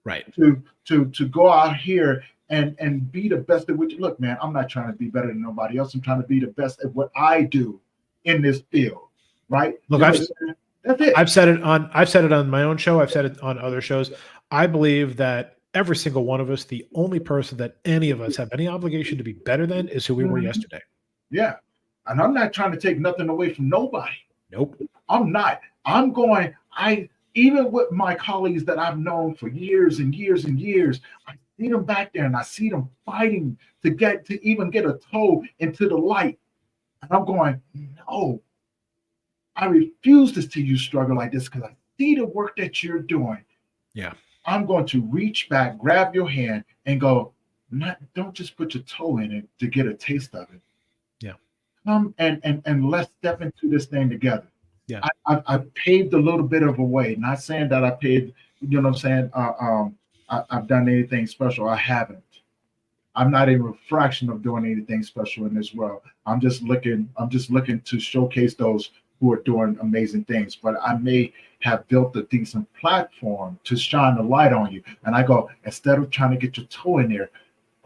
right? To go out here and be the best at what you look, man. I'm not trying to be better than nobody else. I'm trying to be the best at what I do in this field, right? Look, that's it. I've said it on my own show. I've said it on other shows. I believe that every single one of us, the only person that any of us have any obligation to be better than is who we were yesterday. Yeah, and I'm not trying to take nothing away from nobody. Nope, I'm not. Even with my colleagues that I've known for years and years and years, I see them back there and I see them fighting to even get a toe into the light. And I'm going, no, I refuse to see you struggle like this, because I see the work that you're doing. Yeah. I'm going to reach back, grab your hand, and go, don't just put your toe in it to get a taste of it. Yeah. Come and let's step into this thing together. Yeah, I paved a little bit of a way. Not saying that I paved, you know what I'm saying, I've done anything special. I haven't. I'm not even a fraction of doing anything special in this world. I'm just looking to showcase those who are doing amazing things. But I may have built a decent platform to shine the light on you. And I go, instead of trying to get your toe in there,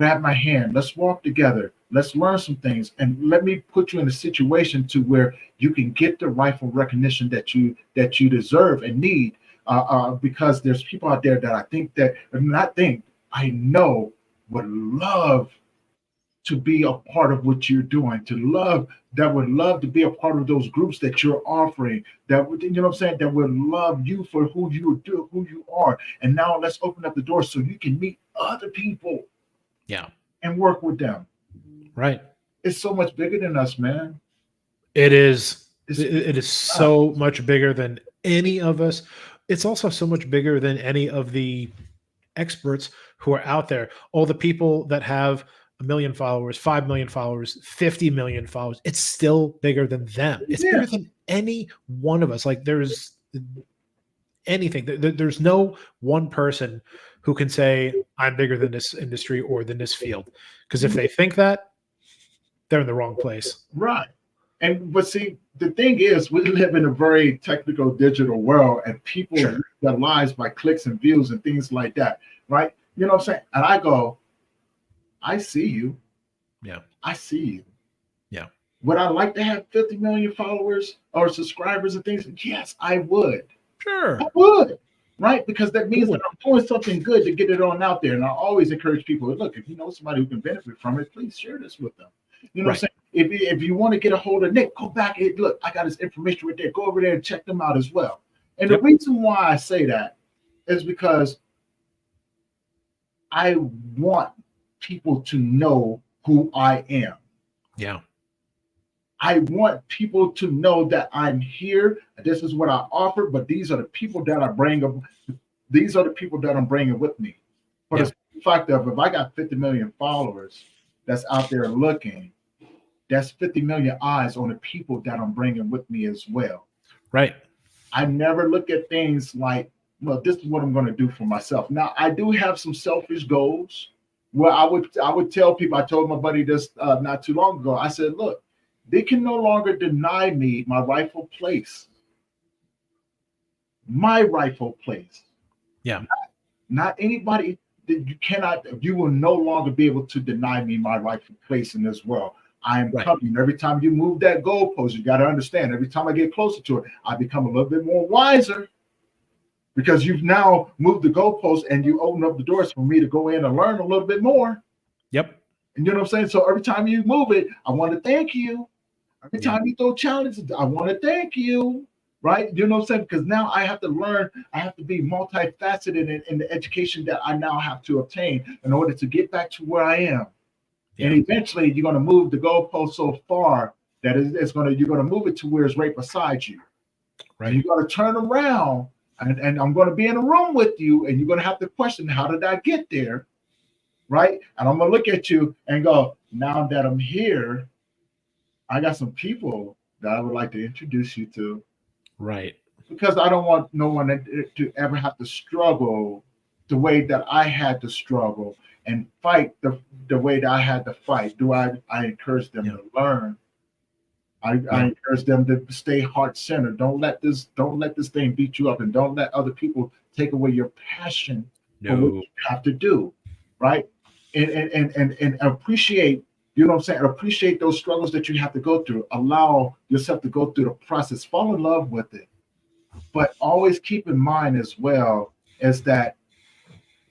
grab my hand, let's walk together, let's learn some things, and let me put you in a situation to where you can get the rightful recognition that you deserve and need. Because there's people out there that I think that, not think, I know would love to be a part of what you're doing, that would love to be a part of those groups that you're offering, that would, you know what I'm saying, that would love you for who you are. And now let's open up the door so you can meet other people. Yeah. And work with them. Right. It's so much bigger than us, man. It is. It is so much bigger than any of us. It's also so much bigger than any of the experts who are out there. All the people that have 1 million followers, 5 million followers, 50 million followers. It's still bigger than them. It's bigger than any one of us. Like there's anything. There's no one person who can say, I'm bigger than this industry or than this field. Because if they think that, they're in the wrong place. Right. But see, the thing is, we live in a very technical digital world, and people live their lives by clicks and views and things like that. Right. You know what I'm saying? And I go, I see you. Yeah. I see you. Yeah. Would I like to have 50 million followers or subscribers and things? Yes, I would. Sure. I would. Right? Because that means that I'm doing something good to get it on out there. And I always encourage people, look, if you know somebody who can benefit from it, please share this with them. You know what I'm saying? If you want to get a hold of Nick, go back and look, I got his information right there. Go over there and check them out as well. And the reason why I say that is because I want people to know who I am. Yeah. I want people to know that I'm here. This is what I offer, but these are the people that I bring up. These are the people that I'm bringing with me. For the fact of, if I got 50 million followers that's out there looking, that's 50 million eyes on the people that I'm bringing with me as well. Right. I never look at things like, well, this is what I'm going to do for myself. Now, I do have some selfish goals where I would tell people, I told my buddy this not too long ago. I said, look, they can no longer deny me my rightful place. My rightful place. Yeah. Not anybody that you will no longer be able to deny me my rightful place in this world. I am coming. Every time you move that goalpost, you got to understand, every time I get closer to it, I become a little bit more wiser because you've now moved the goalpost and you open up the doors for me to go in and learn a little bit more. Yep. And you know what I'm saying? So every time you move it, I want to thank you. Every time you throw challenges, I want to thank you. Right? You know what I'm saying? Because now I have to learn, I have to be multifaceted in the education that I now have to obtain in order to get back to where I am. Yeah. And eventually you're going to move the goalpost so far that you're going to move it to where it's right beside you. Right. And you're going to turn around and I'm going to be in a room with you and you're going to have to question, how did I get there? Right? And I'm going to look at you and go, now that I'm here, I got some people that I would like to introduce you to. Right. Because I don't want no one to ever have to struggle the way that I had to struggle and fight the way that I had to fight. I encourage them to learn. I encourage them to stay heart-centered. Don't let this thing beat you up, and don't let other people take away your passion for what you have to do. Right? And appreciate, you know what I'm saying? Appreciate those struggles that you have to go through. Allow yourself to go through the process. Fall in love with it. But always keep in mind as well is that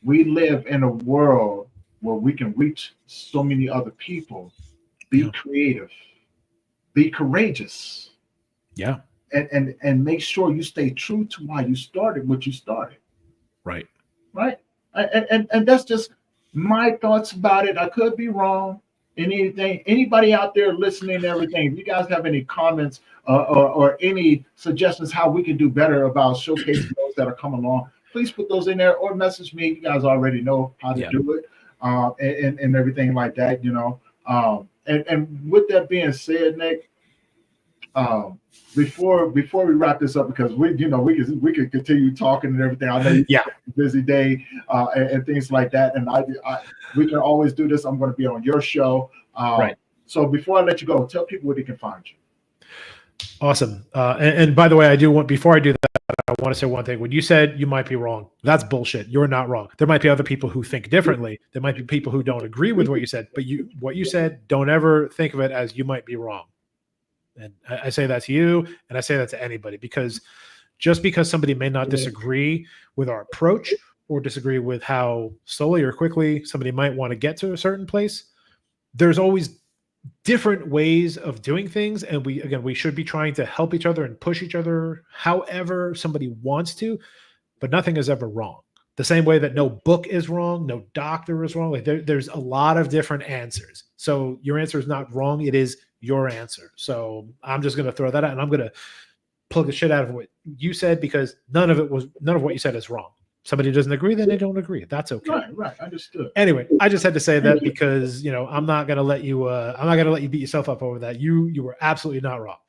we live in a world where we can reach so many other people. Be creative. Be courageous. Yeah. And make sure you stay true to why you started what you started. Right. Right. And that's just my thoughts about it. I could be wrong. Anybody out there listening and everything, if you guys have any comments or any suggestions how we can do better about showcasing those that are coming along, please put those in there or message me. You guys already know how to do it and everything like that, you know. And with that being said, Nick, before we wrap this up, because we could continue talking and everything. I know you have a busy day and things like that, and we can always do this. I'm going to be on your show, right? So before I let you go, tell people where they can find you. Awesome. And by the way, before I do that, I want to say one thing. When you said you might be wrong, that's bullshit. You're not wrong. There might be other people who think differently. There might be people who don't agree with what you said, but what you said, don't ever think of it as you might be wrong. And I say that to you, and I say that to anybody, because just because somebody may not disagree with our approach or disagree with how slowly or quickly somebody might want to get to a certain place, there's always different ways of doing things. And we should be trying to help each other and push each other however somebody wants to, but nothing is ever wrong. The same way that no book is wrong, no doctor is wrong. Like there's a lot of different answers. So your answer is not wrong. It is your answer. So I'm just going to throw that out, and I'm going to plug the shit out of what you said, because none of what you said is wrong. Somebody doesn't agree, then they don't agree. That's okay. Right. Understood. Anyway, I just had to say that because, I'm not going to let you beat yourself up over that. You were absolutely not wrong.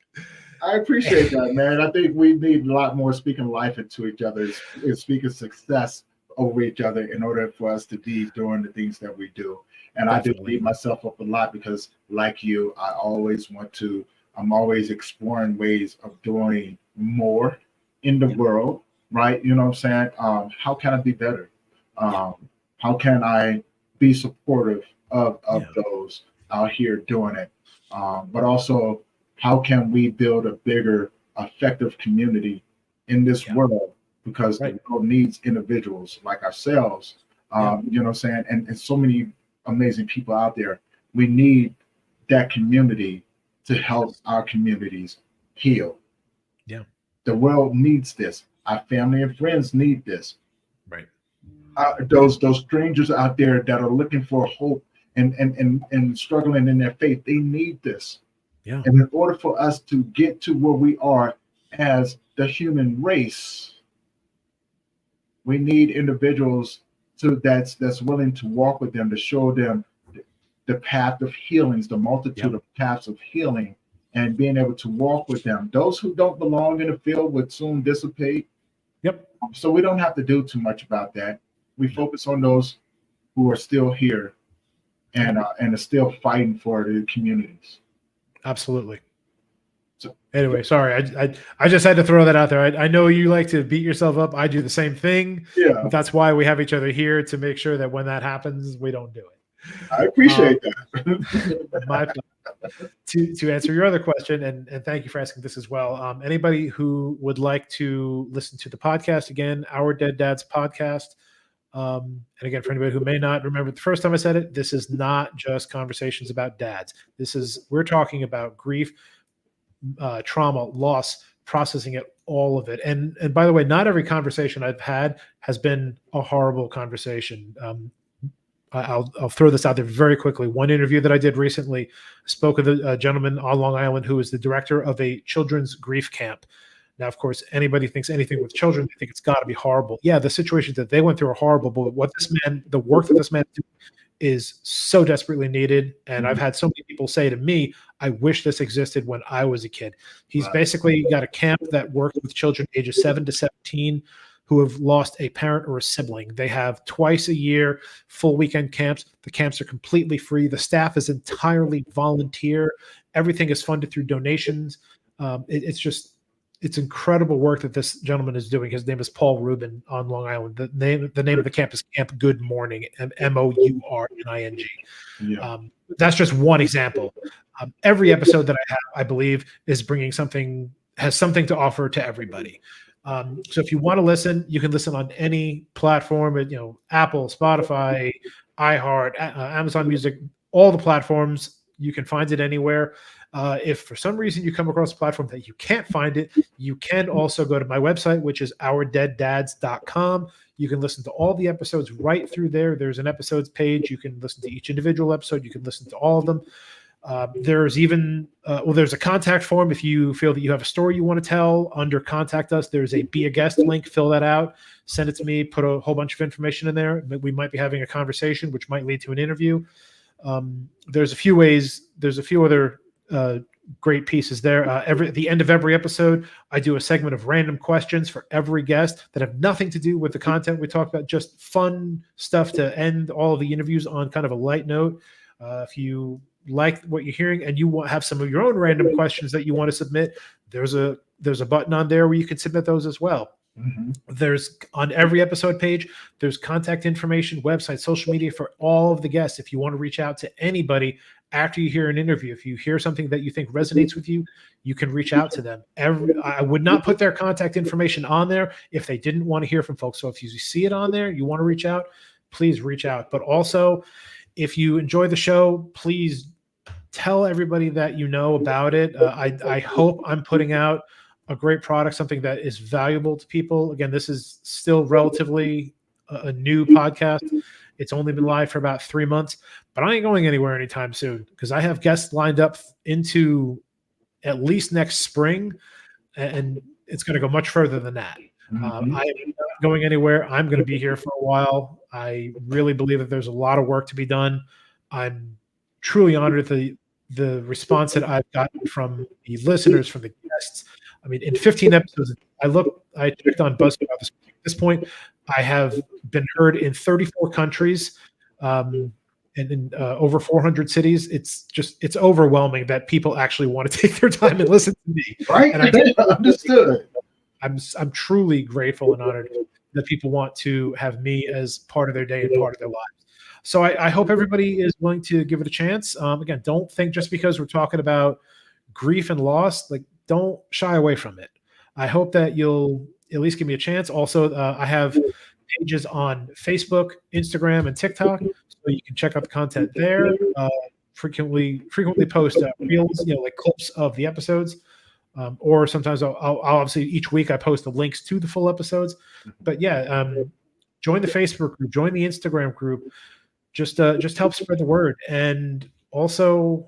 I appreciate that, man. I think we need a lot more speaking life into each other, speaking success over each other in order for us to be doing the things that we do. And definitely. I do beat myself up a lot because, like you, I'm always exploring ways of doing more in the world, right? You know what I'm saying? How can I be better? How can I be supportive of those out here doing it? But also, how can we build a bigger, effective community in this world? Because the world needs individuals like ourselves, you know what I'm saying? And so many amazing people out there. We need that community to help our communities heal. Yeah. The world needs this. Our family and friends need this. Right. Those strangers out there that are looking for hope and struggling in their faith, they need this. Yeah. And in order for us to get to where we are as the human race, we need individuals that's willing to walk with them, to show them the path of healings, the multitude of paths of healing, and being able to walk with them. Those who don't belong in the field would soon dissipate. Yep. So we don't have to do too much about that. We focus on those who are still here and are still fighting for the communities. Absolutely. So anyway, sorry, I just had to throw that out there. I know you like to beat yourself up. I do the same thing. Yeah. That's why we have each other here, to make sure that when that happens, we don't do it. I appreciate that. To answer your other question, and thank you for asking this as well. Anybody who would like to listen to the podcast, again, Our Dead Dads podcast. And again, for anybody who may not remember the first time I said it, this is not just conversations about dads. We're talking about grief, trauma, loss, processing it, all of it. And by the way, not every conversation I've had has been a horrible conversation. I'll throw this out there very quickly. One interview that I did recently, spoke with a gentleman on Long Island who is the director of a children's grief camp. Now, of course, anybody thinks anything with children, they think it's got to be horrible. Yeah, the situations that they went through are horrible, but the work that this man did is so desperately needed. And I've had so many people say to me, I wish this existed when I was a kid. He's basically got a camp that works with children ages 7 to 17 who have lost a parent or a sibling. They have twice a year full weekend camps. The camps are completely free. The staff is entirely volunteer. Everything is funded through donations. It's incredible work that this gentleman is doing. His name is Paul Rubin on Long Island. The name of the camp is Camp Good Morning, MOURNING. Yeah. That's just one example. Every episode that I have, I believe, is has something to offer to everybody. So if you want to listen, you can listen on any platform, Apple, Spotify, iHeart, Amazon Music, all the platforms. You can find it anywhere. If for some reason you come across a platform that you can't find it, you can also go to my website, which is ourdeaddads.com. You can listen to all the episodes right through there. There's an episodes page. You can listen to each individual episode. You can listen to all of them. There's even there's a contact form if you feel that you have a story you want to tell. Under contact us, there's a be a guest link. Fill that out, send it to me, put a whole bunch of information in there. We might be having a conversation which might lead to an interview. There's a few ways. There's a few other great pieces there. At the end of every episode, I do a segment of random questions for every guest that have nothing to do with the content we talked about, just fun stuff to end all of the interviews on kind of a light note. If you like what you're hearing and you have some of your own random questions that you want to submit, there's a button on there where you can submit those as well. There's on every episode page, there's contact information, website, social media for all of the guests. If you want to reach out to anybody after you hear an interview, if you hear something that you think resonates with you, you can reach out to them. I would not put their contact information on there if they didn't want to hear from folks. So if you see it on there, you want to reach out, please reach out. But also, if you enjoy the show, please tell everybody that you know about it. I hope I'm putting out a great product, something that is valuable to people. Again, this is still relatively a new podcast. It's only been live for about 3 months, but I ain't going anywhere anytime soon because I have guests lined up into at least next spring, and it's going to go much further than that. I am not going anywhere. I'm going to be here for a while. I really believe that there's a lot of work to be done. I'm truly honored at the response that I've gotten from the listeners, from the guests. I mean, in 15 episodes, I checked on BuzzFeed at this point. I have been heard in 34 countries and in over 400 cities. It's overwhelming that people actually want to take their time and listen to me. Right? And I understood. I'm truly grateful and honored that people want to have me as part of their day and part of their lives. So I hope everybody is willing to give it a chance. Again, don't think just because we're talking about grief and loss, like don't shy away from it. I hope that you'll at least give me a chance. Also, I have pages on Facebook, Instagram, and TikTok, so you can check out the content there. Frequently post reels, like clips of the episodes, or sometimes I'll obviously each week I post the links to the full episodes. But yeah, join the Facebook group, join the Instagram group. Just help spread the word, and also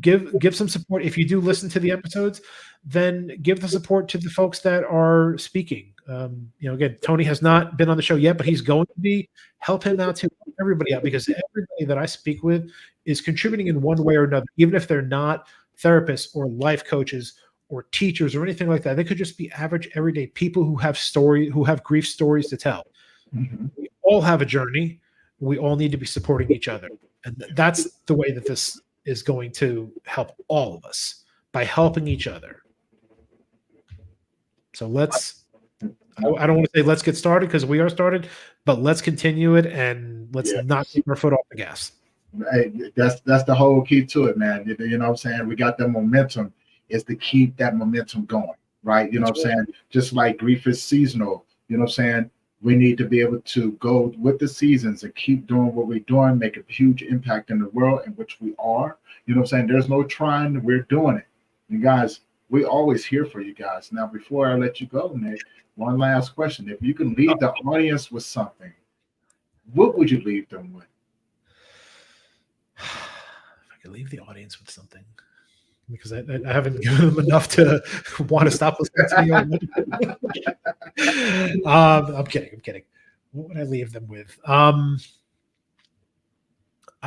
give some support. If you do listen to the episodes, then give the support to the folks that are speaking. Again, Tony has not been on the show yet, but he's going to be. Help him out to help everybody out, because everybody that I speak with is contributing in one way or another, even if they're not therapists or life coaches or teachers or anything like that. They could just be average, everyday people who have grief stories to tell. We all have a journey. We all need to be supporting each other. And that's the way that this is going to help all of us, by helping each other. So I don't want to say let's get started, because we are started, but let's continue it, and let's not keep our foot off the gas. Hey, that's the whole key to it, man. You know what I'm saying? We got the momentum, is to keep that momentum going, right? You know what I'm saying? Just like grief is seasonal, you know what I'm saying? We need to be able to go with the seasons and keep doing what we're doing, make a huge impact in the world in which we are. You know what I'm saying? There's no trying, we're doing it. You guys, we always here for you guys. Now, before I let you go, Nick, one last question. If you can leave the audience with something, what would you leave them with? If I could leave the audience with something, because I haven't given them enough to want to stop listening to me. I'm kidding. What would I leave them with? I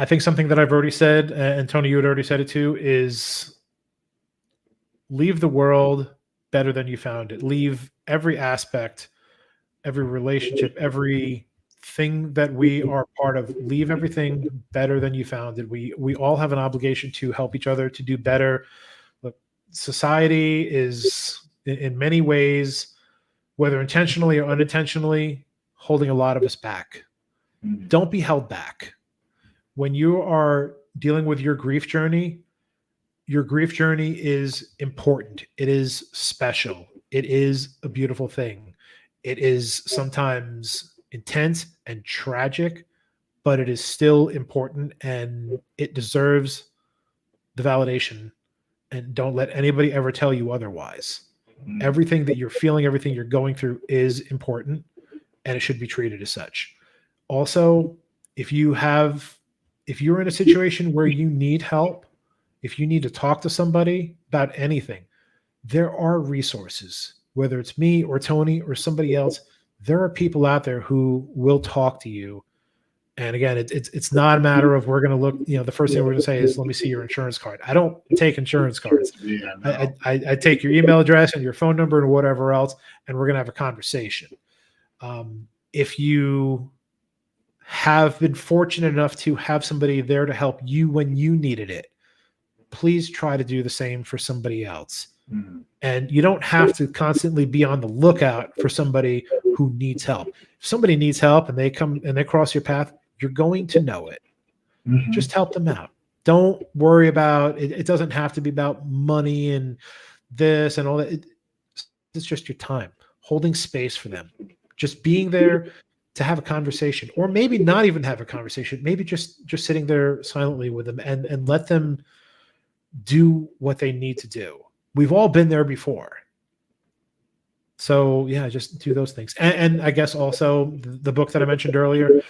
think something that I've already said, and Tony, you had already said it too, is leave the world better than you found it. Leave every aspect, every relationship, everything that we are part of, leave everything better than you found it. We all have an obligation to help each other to do better. Look, society is in many ways, whether intentionally or unintentionally, holding a lot of us back. Don't be held back. When you are dealing with your grief journey is important. It is special. It is a beautiful thing. It is sometimes intense and tragic, but it is still important, and it deserves the validation. And don't let anybody ever tell you otherwise. Everything that you're feeling, everything you're going through is important, and it should be treated as such. Also, if you're in a situation where you need help, if you need to talk to somebody about anything, there are resources, whether it's me or Tony or somebody else. There are people out there who will talk to you. And again, it's not a matter of we're going to look, the first thing we're going to say is, let me see your insurance card. I don't take insurance cards. Yeah, no. I take your email address and your phone number and whatever else, and we're going to have a conversation. If you have been fortunate enough to have somebody there to help you when you needed it, please try to do the same for somebody else. Mhm. And you don't have to constantly be on the lookout for somebody who needs help. If somebody needs help and they come and they cross your path, you're going to know it. Mhm. Just help them out. Don't worry about it. It doesn't have to be about money and this and all that. It's just your time, holding space for them, just being there to have a conversation, or maybe not even have a conversation. Maybe just sitting there silently with them and let them do what they need to do. We've all been there before. So yeah, just do those things. And I guess also the book that I mentioned earlier,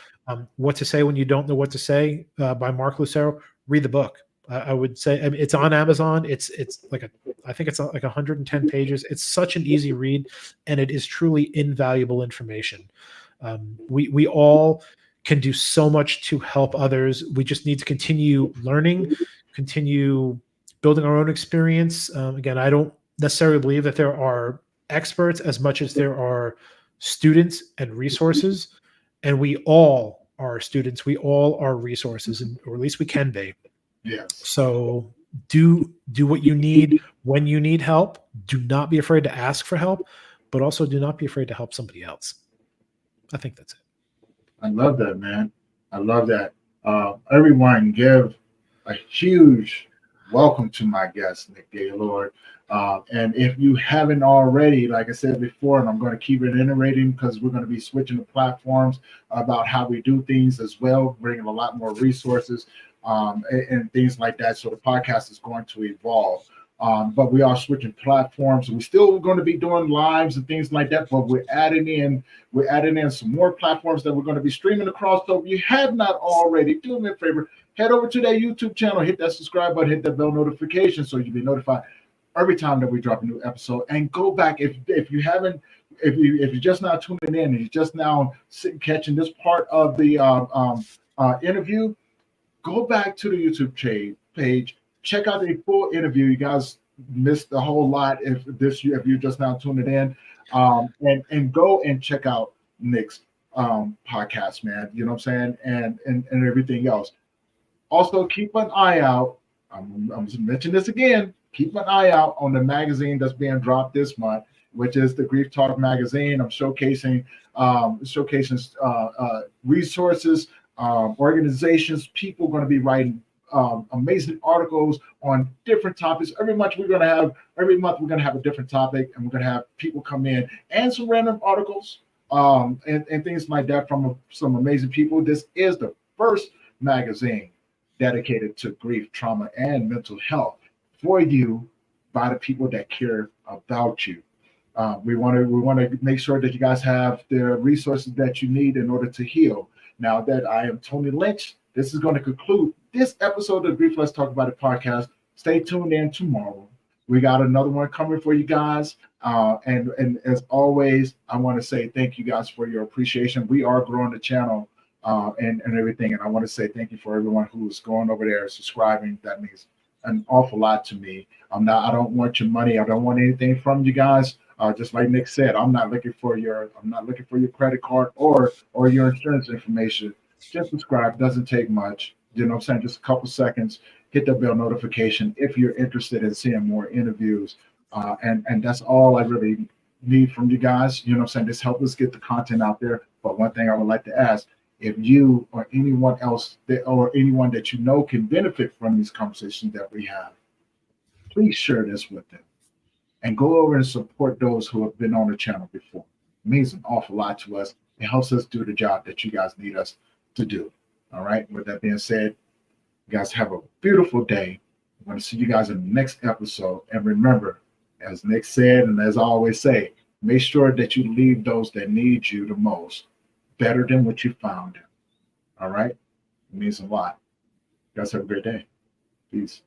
"What to Say When You Don't Know What to Say" by Mark Lucero. Read the book. I would say, I mean, it's on Amazon. It's like I think it's like 110 pages. It's such an easy read, and it is truly invaluable information. We all can do so much to help others. We just need to continue learning, continue building our own experience. Again, I don't necessarily believe that there are experts as much as there are students and resources, and we all are students, we all are resources, and or at least we can be. Yes. So do what you need when you need help. Do not be afraid to ask for help, but also do not be afraid to help somebody else. I think that's it. I love that, man. I love that. Everyone, give a huge welcome to my guest, Nick Gaylord. And if you haven't already, like I said before, and I'm going to keep reiterating because we're going to be switching the platforms about how we do things as well, bringing a lot more resources and things like that. So the podcast is going to evolve. But we are switching platforms. We're still going to be doing lives and things like that, but we're adding in some more platforms that we're going to be streaming across. So if you have not already, do me a favor, head over to that YouTube channel, hit that subscribe button, hit that bell notification so you'll be notified every time that we drop a new episode. And go back if you haven't, if you're just now tuning in and you're just now catching this part of the interview, go back to the YouTube page, check out the full interview. You guys missed a whole lot if you're just now tuning in, and go and check out Nick's podcast, man. You know what I'm saying, and everything else. Also, keep an eye out. I'm just mentioning this again. Keep an eye out on the magazine that's being dropped this month, which is the Grief Talk magazine. I'm showcasing resources, organizations, people going to be writing amazing articles on different topics. Every month we're going to have a different topic, and we're going to have people come in and some random articles and things like that from some amazing people. This is the first magazine dedicated to grief, trauma, and mental health for you by the people that care about you. We want to make sure that you guys have the resources that you need in order to heal. Now that I am Tony Lynch, this is going to conclude this episode of Grief Let's Talk About It podcast. Stay tuned in tomorrow. We got another one coming for you guys. And as always, I want to say thank you guys for your appreciation. We are growing the channel and everything. And I want to say thank you for everyone who's going over there subscribing. That means an awful lot to me. I don't want your money. I don't want anything from you guys. Just like Nick said, I'm not looking for your credit card or your insurance information. Just subscribe. Doesn't take much. You know what I'm saying? Just a couple seconds. Hit the bell notification if you're interested in seeing more interviews. And that's all I really need from you guys. You know what I'm saying? Just help us get the content out there. But one thing I would like to ask, if you or anyone else or anyone that you know can benefit from these conversations that we have, please share this with them and go over and support those who have been on the channel before. It means an awful lot to us. It helps us do the job that you guys need us to do. All right. With that being said, you guys have a beautiful day. I'm going to see you guys in the next episode. And remember, as Nick said, and as I always say, make sure that you leave those that need you the most better than what you found them. All right? It means a lot. You guys have a great day. Peace.